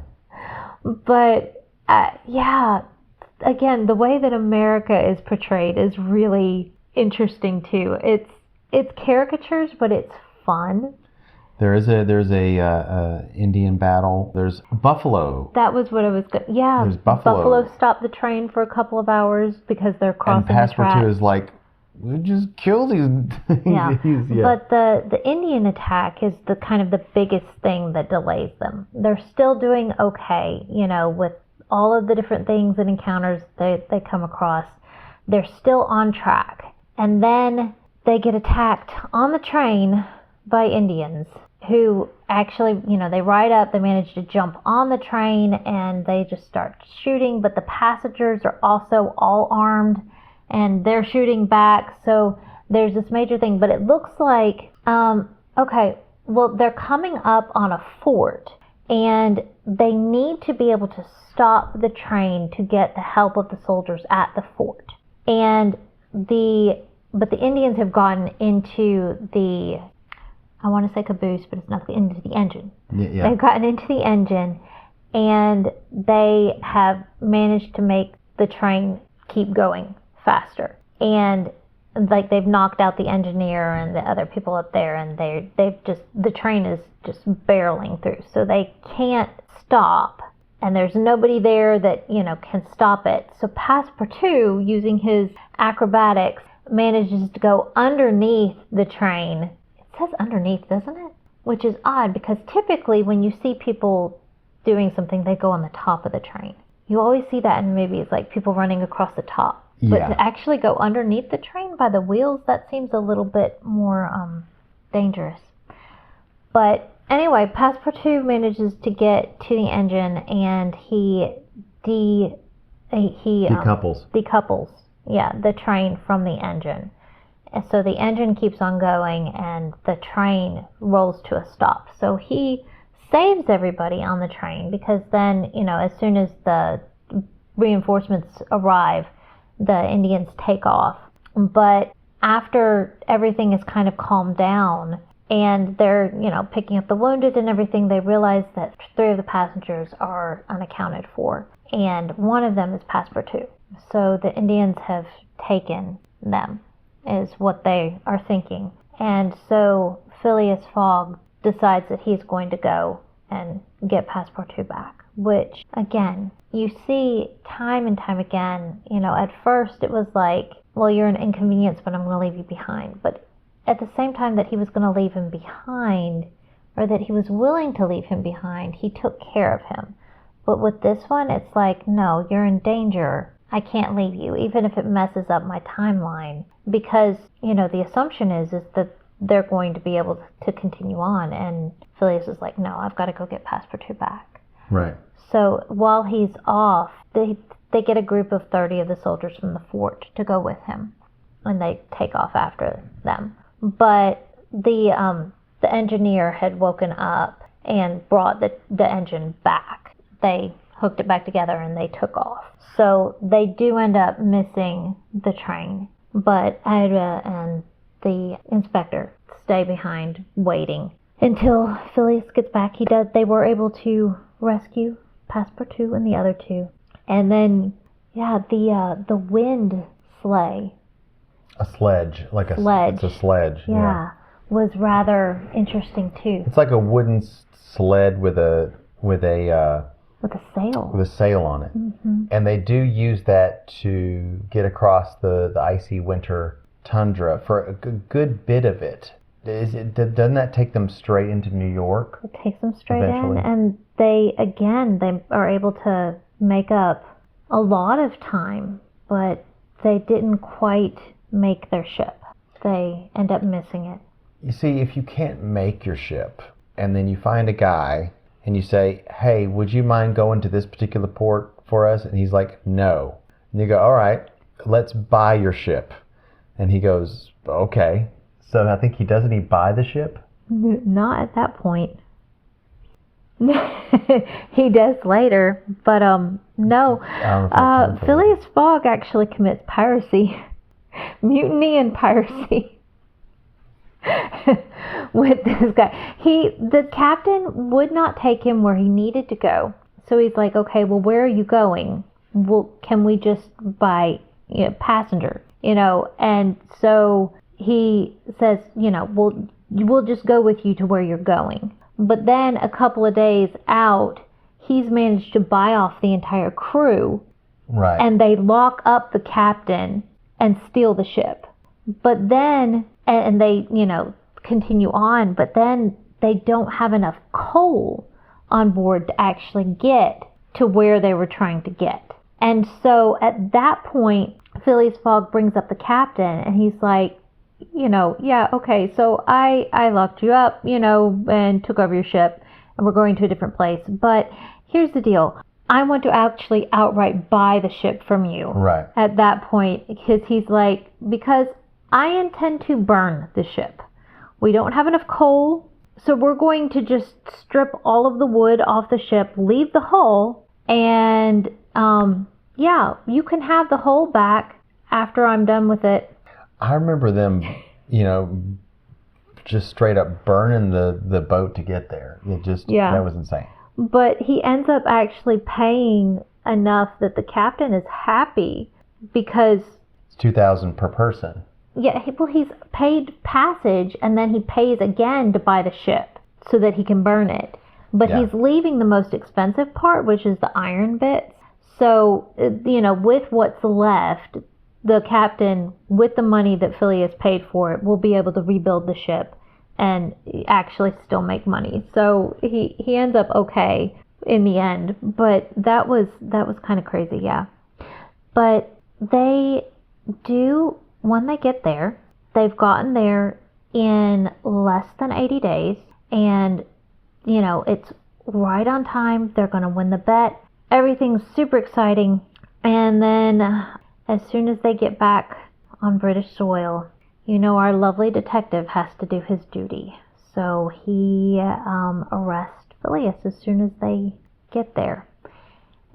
But yeah, again, the way that America is portrayed is really interesting too. It's caricatures, but it's fun. There's a Indian battle. There's buffalo. That was what I was going. Yeah, There's buffalo. stopped the train for a couple of hours because they're crossing the And tracks. Passepartout is like, we just kill these. Yeah. yeah. But the Indian attack is the kind of the biggest thing that delays them. They're still doing okay, with all of the different things and encounters they come across. They're still on track. And then they get attacked on the train by Indians who actually, they ride up, they manage to jump on the train, and they just start shooting, but the passengers are also all armed, and they're shooting back, so there's this major thing. But it looks like, they're coming up on a fort, and they need to be able to stop the train to get the help of the soldiers at the fort. But the Indians have gotten into the, I want to say caboose, but it's not, into the engine. Yeah. They've gotten into the engine, and they have managed to make the train keep going faster. And they've knocked out the engineer and the other people up there, and the train is just barreling through. So they can't stop, and there's nobody there that, can stop it. So Passepartout, using his acrobatics, manages to go underneath the train. It says underneath, doesn't it? Which is odd, because typically when you see people doing something, they go on the top of the train. You always see that in movies, like people running across the top. But to actually go underneath the train by the wheels, that seems a little bit more dangerous. But anyway, Passepartout manages to get to the engine, and he decouples. The train from the engine. And so the engine keeps on going, and the train rolls to a stop. So he saves everybody on the train, because then, as soon as the reinforcements arrive, the Indians take off. But after everything is kind of calmed down, and they're, picking up the wounded and everything, they realize that 3 of the passengers are unaccounted for, and one of them is Passepartout. So the Indians have taken them, is what they are thinking. And so Phileas Fogg decides that he's going to go and get Passepartout back, which, again, you see time and time again. At first it was like, well, you're an inconvenience, but I'm going to leave you behind. But at the same time that he was going to leave him behind, or that he was willing to leave him behind, he took care of him. But with this one, it's like, no, you're in danger. I can't leave you, even if it messes up my timeline. Because, the assumption is that they're going to be able to continue on. And Phileas is like, no, I've got to go get Passepartout back. Right. So while he's off, they get a group of 30 of the soldiers from the fort to go with him. And they take off after them. But the engineer had woken up and brought the engine back. They hooked it back together, and they took off. So they do end up missing the train, but Ida and the inspector stay behind waiting until Phileas gets back. They were able to rescue Passepartout and the other 2. And then, the wind sleigh. A sledge, like sledge. It's a sledge. Yeah, was rather interesting too. It's like a wooden sled with a sail. With a sail on it. Mm-hmm. And they do use that to get across the icy winter tundra for a good bit of it. Doesn't that take them straight into New York? It takes them straight eventually? in, and they are able to make up a lot of time, but they didn't quite make their ship. They end up missing it. You see, if you can't make your ship, and then you find a guy, and you say, hey, would you mind going to this particular port for us? And he's like, no. And you go, all right, let's buy your ship. And he goes, okay. So I think he buy the ship? Not at that point. He does later, but no. Phileas Fogg actually commits piracy. Mutiny and piracy. with this guy. The captain would not take him where he needed to go. So he's like, okay, well, where are you going? Well, can we just buy passenger? And so he says, we'll just go with you to where you're going. But then a couple of days out, he's managed to buy off the entire crew. Right. And they lock up the captain and steal the ship. But then, and they, continue on, but then they don't have enough coal on board to actually get to where they were trying to get. And so at that point, Phileas Fogg brings up the captain, and he's like, yeah, okay, so I locked you up, and took over your ship, and we're going to a different place. But here's the deal. I want to actually outright buy the ship from you. Right. At that point, because he's like, because I intend to burn the ship. We don't have enough coal, so we're going to just strip all of the wood off the ship, leave the hull, and you can have the hull back after I'm done with it. I remember them, just straight up burning the boat to get there. That was insane. But he ends up actually paying enough that the captain is happy because it's $2,000 per person. Yeah, he's paid passage, and then he pays again to buy the ship so that he can burn it. But he's leaving the most expensive part, which is the iron bits. So, with what's left, the captain, with the money that Phileas paid for it, will be able to rebuild the ship and actually still make money. So he ends up okay in the end. But that was kind of crazy, yeah. But they do, when they get there, they've gotten there in less than 80 days. And, it's right on time. They're going to win the bet. Everything's super exciting. And then as soon as they get back on British soil, our lovely detective has to do his duty. So he arrests Phileas as soon as they get there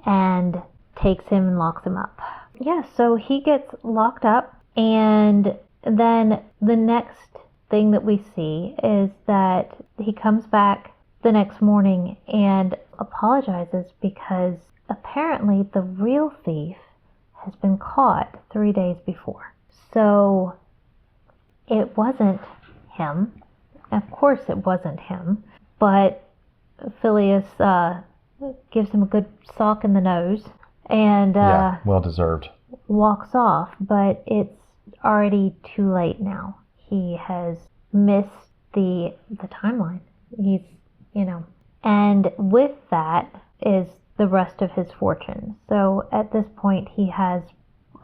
and takes him and locks him up. Yeah, so he gets locked up, and then the next thing that we see is that he comes back the next morning and apologizes because apparently the real thief has been caught 3 days before. So it wasn't him. Of course it wasn't him. But Phileas gives him a good sock in the nose and well deserved. Walks off. But it's already too late now. He has missed the timeline. He's, and with that is the rest of his fortune. So at this point he has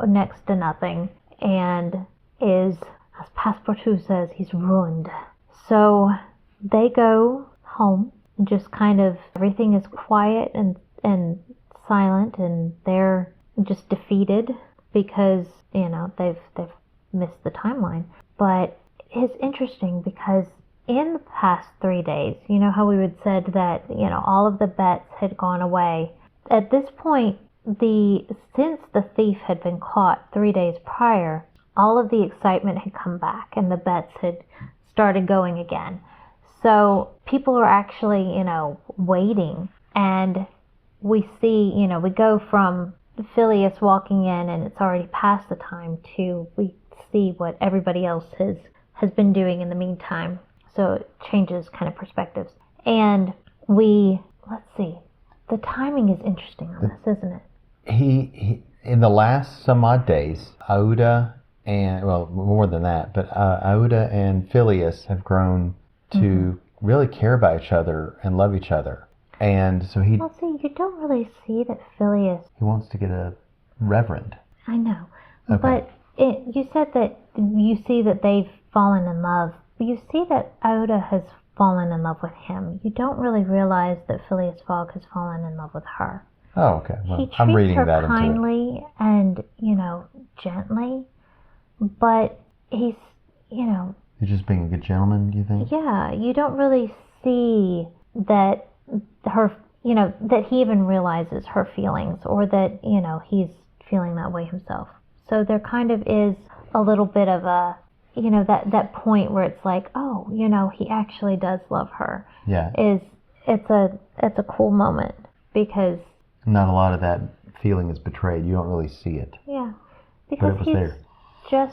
next to nothing and is, as Passepartout says, he's ruined. So they go home, just kind of, everything is quiet and silent, and they're just defeated because, they've missed the timeline. But it's interesting because in the past 3 days, how we had said that, all of the bets had gone away. At this point, since the thief had been caught 3 days prior, all of the excitement had come back and the bets had started going again. So people are actually, waiting. And we see, we go from Phileas walking in and it's already past the time to we see what everybody else has been doing in the meantime. So it changes kind of perspectives. And let's see, the timing is interesting on this, isn't it? He in the last some odd days, Aouda and, well, more than that, but Aouda and Phileas have grown to really care about each other and love each other. And so you don't really see that Phileas... He wants to get a reverend. I know. Okay. But you said that you see that they've fallen in love. You see that Aouda has fallen in love with him. You don't really realize that Phileas Fogg has fallen in love with her. Oh, okay. Well, he treats I'm reading her that kindly and, gently, but he's, He's just being a good gentleman, you think? Yeah, you don't really see that that he even realizes her feelings or that, he's feeling that way himself. So there kind of is a little bit of a, that point where it's like, oh, he actually does love her. Yeah. It's a cool moment because not a lot of that feeling is betrayed. You don't really see it. Yeah, because but it was there.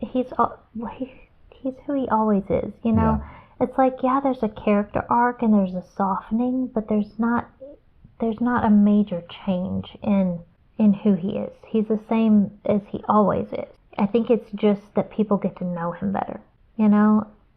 He's who he always is. Yeah. It's like, yeah, there's a character arc and there's a softening, but there's not a major change in who he is. He's the same as he always is. I think it's just that people get to know him better,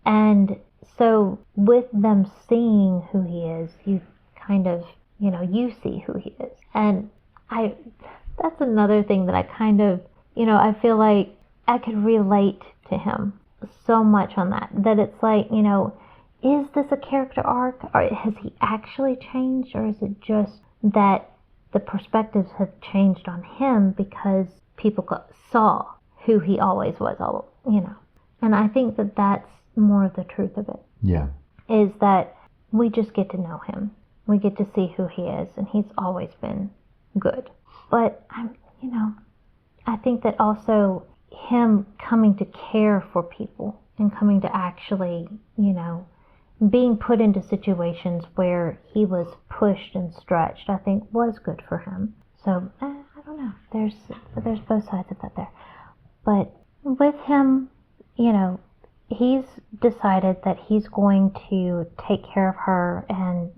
and so with them seeing who he is, you kind of, you see who he is. And that's another thing that I kind of, I feel like I could relate to him so much on that it's like, is this a character arc, or has he actually changed, or is it just that the perspectives have changed on him because people saw who he always was, and I think that that's more of the truth of it. Yeah. Is that we just get to know him. We get to see who he is, and he's always been good. But I think that also him coming to care for people and coming to actually, being put into situations where he was pushed and stretched, I think was good for him. So I don't know. There's both sides of that there. But with him, he's decided that he's going to take care of her, and,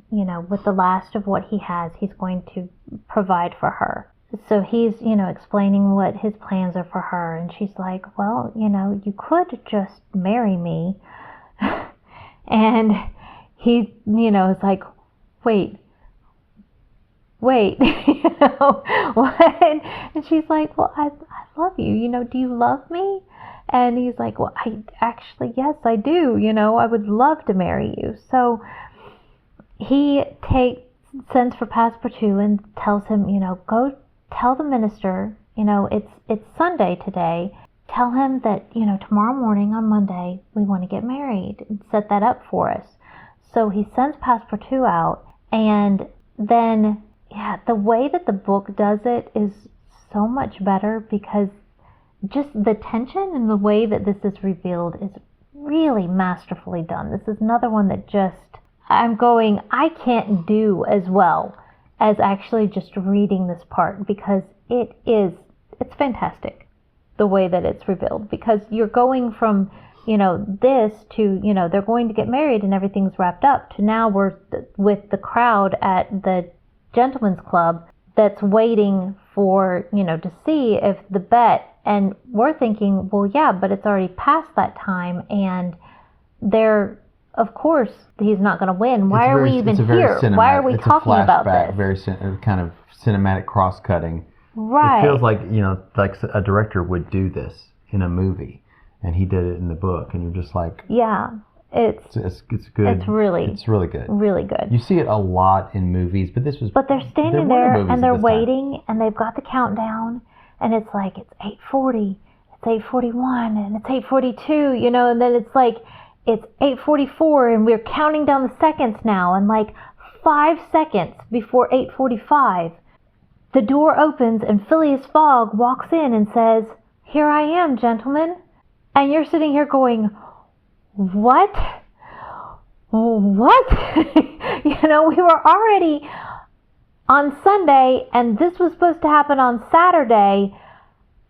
with the last of what he has, he's going to provide for her. So he's, explaining what his plans are for her, and she's like, well, you could just marry me. And he, is like, wait, what? And she's like, well, I love you, do you love me? And he's like, well, yes, I do, I would love to marry you. So he sends for Passepartout and tells him, go tell the minister, it's Sunday today. Tell him that, tomorrow morning on Monday, we want to get married and set that up for us. So he sends Passepartout out, and then, the way that the book does it is so much better, because just the tension and the way that this is revealed is really masterfully done. This is another one that I can't do as well as actually just reading this part, because it's fantastic the way that it's revealed, because you're going from, this to, they're going to get married and everything's wrapped up, to now we're with the crowd at the gentleman's club that's waiting for, to see if the bet, and we're thinking, well, yeah, but it's already past that time, and of course, he's not going to win. Why are we even here? Why are we talking about this? Very kind of cinematic cross-cutting. Right. It feels like, like a director would do this in a movie, and he did it in the book, and you're just like... Yeah, it's good. It's really good. Really good. You see it a lot in movies, but this was... But they're standing there, and they're waiting, and they've got the countdown, and it's like, it's 8:40, it's 8:41, and it's 8:42, and then it's like... It's 8:44, and we're counting down the seconds now, and like 5 seconds before 8:45, the door opens and Phileas Fogg walks in and says, "Here I am, gentlemen." And you're sitting here going, what? What? We were already on Sunday, and this was supposed to happen on Saturday.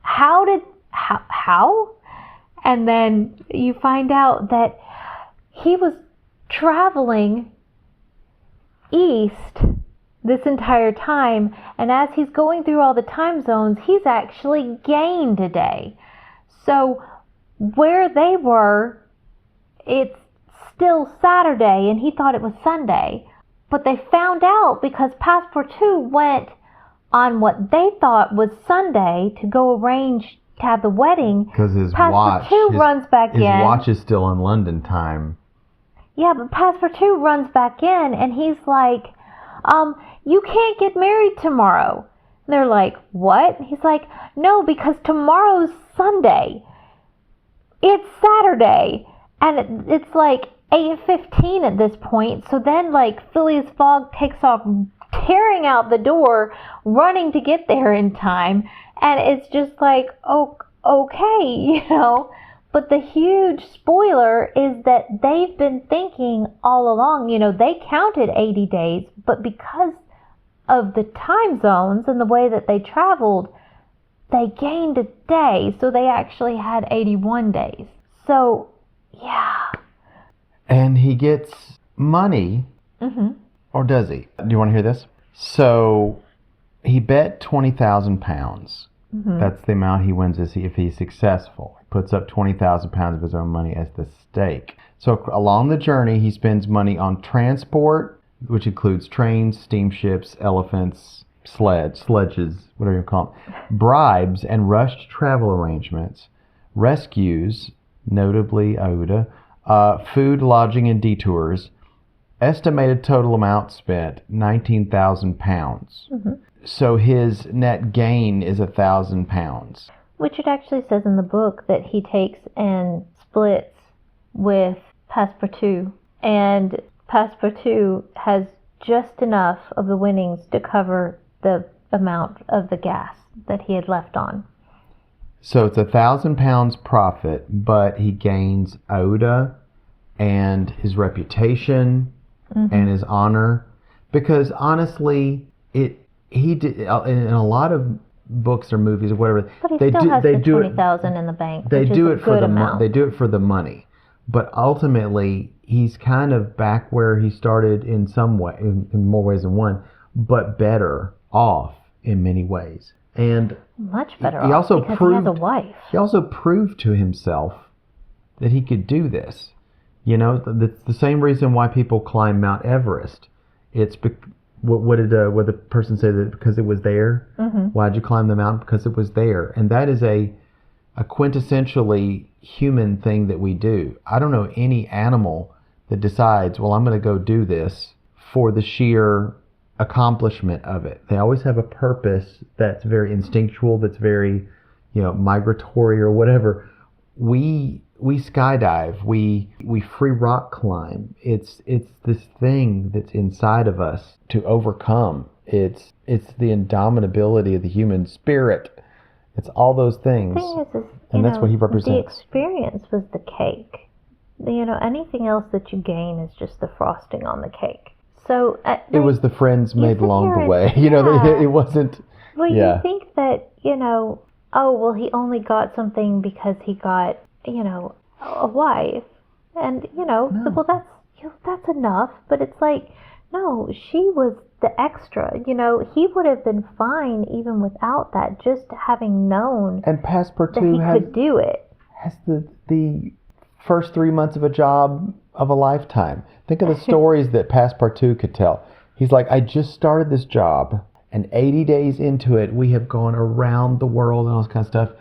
How? And then you find out that he was traveling east this entire time, and as he's going through all the time zones, he's actually gained a day. So where they were, it's still Saturday, and he thought it was Sunday. But they found out because Passepartout went on what they thought was Sunday to go arrange to have the wedding. Because his runs back in. His watch is still on London time. Yeah, but Passepartout runs back in, and he's like, you can't get married tomorrow. And they're like, what? He's like, no, because tomorrow's Sunday. It's Saturday. And it's like 8:15 at this point. So then, like, Phileas Fogg takes off, tearing out the door, running to get there in time. And it's just like, oh, okay, But the huge spoiler is that they've been thinking all along, they counted 80 days, but because of the time zones and the way that they traveled, they gained a day, so they actually had 81 days. So, yeah. And he gets money, or does he? Do you want to hear this? So, he bet £20,000. That's the amount he wins if he's successful. He puts up £20,000 of his own money as the stake. So along the journey, he spends money on transport, which includes trains, steamships, elephants, sledges, whatever you call them, bribes and rushed travel arrangements, rescues, notably Aouda, food, lodging, and detours. Estimated total amount spent, £19,000. So his net gain is £1,000. Which it actually says in the book that he takes and splits with Passepartout. And Passepartout has just enough of the winnings to cover the amount of the gas that he had left on. So it's £1,000 profit, but he gains Aouda and his reputation and his honor. Because honestly, he did in a lot of books or movies or whatever. But he still has the 20,000 in the bank. They do it for they do it for the money, but ultimately he's kind of back where he started in some way, in more ways than one, but better off in many ways. And much better he off also because proved, he has a wife. He also proved to himself that he could do this. That's the same reason why people climb Mount Everest. It's what did the person say, that because it was there? Why'd you climb the mountain? Because it was there. And that is a quintessentially human thing that we do. I don't know any animal that decides, well, I'm going to go do this for the sheer accomplishment of it. They always have a purpose that's very instinctual, that's very, migratory or whatever. We skydive, we free rock climb. It's this thing that's inside of us to overcome. It's the indomitability of the human spirit. It's all those things. The thing is, and that's what he represents. The experience was the cake. Anything else that you gain is just the frosting on the cake. So it was the friends made along the way. It wasn't. Well, you think that he only got something because he got a wife, and No. well, that's enough. But it's like, no, she was the extra. He would have been fine even without that, just having known and Passepartout that he could do it. Has the first 3 months of a job of a lifetime. Think of the stories that Passepartout could tell. He's like, I just started this job, and 80 days into it, we have gone around the world and all this kind of stuff.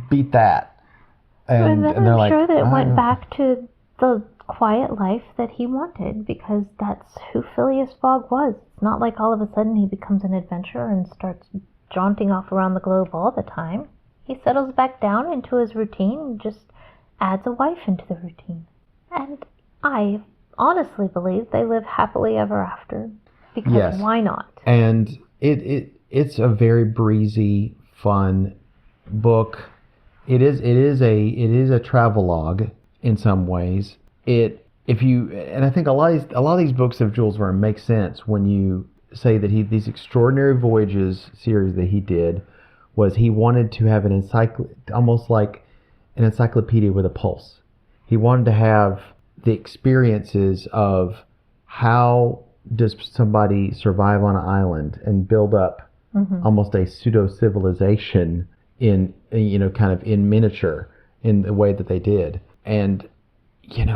Beat that. And they're I'm like, sure that it went back to the quiet life that he wanted, because that's who Phileas Fogg was. It's not like all of a sudden he becomes an adventurer and starts jaunting off around the globe all the time. He settles back down into his routine and just adds a wife into the routine. And I honestly believe they live happily ever after, because why not? And it's a very breezy, fun book. It is a travelogue in some ways. And I think a lot of these books of Jules Verne make sense when you say that these Extraordinary Voyages series that he did was he wanted to have almost like an encyclopedia with a pulse. He wanted to have the experiences of how does somebody survive on an island and build up almost a pseudo-civilization in kind of in miniature in the way that they did. And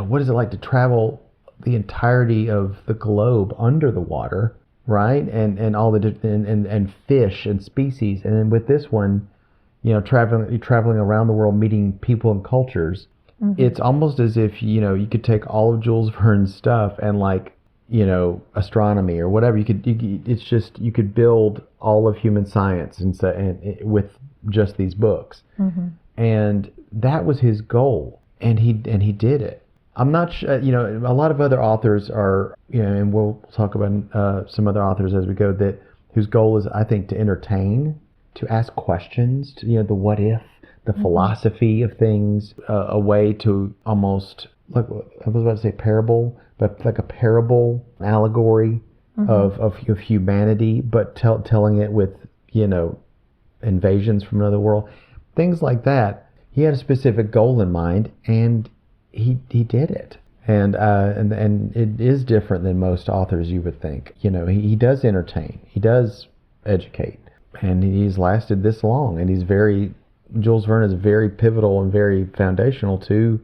what is it like to travel the entirety of the globe under the water, right? And all the and fish and species. And then with this one, traveling around the world, meeting people and cultures. It's almost as if you could take all of Jules Verne's stuff and astronomy or whatever. You could build all of human science and with just these books. And that was his goal, and he did it. I'm not sure, a lot of other authors are, and we'll talk about some other authors as we go, whose goal is, I think, to entertain, to ask questions, the what if, the philosophy of things, a way to almost, like I was about to say parable, but like a parable allegory of humanity, but telling it with, invasions from another world, things like that. He had a specific goal in mind, and he did it. And it is different than most authors you would think. He does entertain, he does educate, and he's lasted this long. And Jules Verne is very pivotal and very foundational to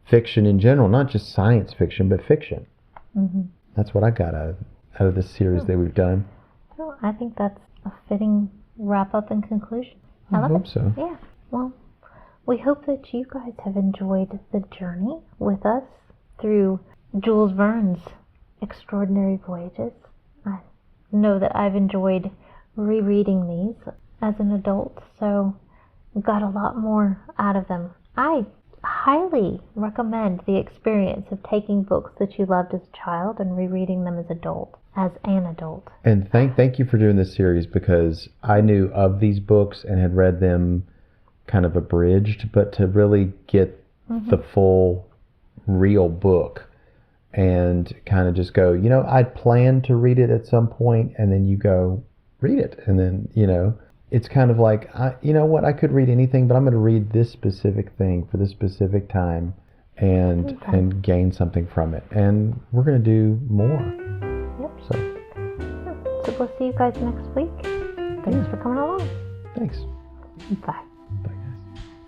fiction in general, not just science fiction, but fiction. That's what I got out of this series that we've done. Well, I think that's a fitting wrap up and conclusion. I hope so. Yeah. Well, we hope that you guys have enjoyed the journey with us through Jules Verne's extraordinary voyages. I know that I've enjoyed rereading these as an adult, so got a lot more out of them. I highly recommend the experience of taking books that you loved as a child and rereading them as an adult. And thank you for doing this series, because I knew of these books and had read them kind of abridged, but to really get the full real book and kind of just go, I'd planned to read it at some point, and then you go read it, and then it's kind of like, I could read anything, but I'm going to read this specific thing for this specific time and gain something from it. And we're going to do more. Yep. So we'll see you guys next week. Thanks for coming along. Thanks. Bye.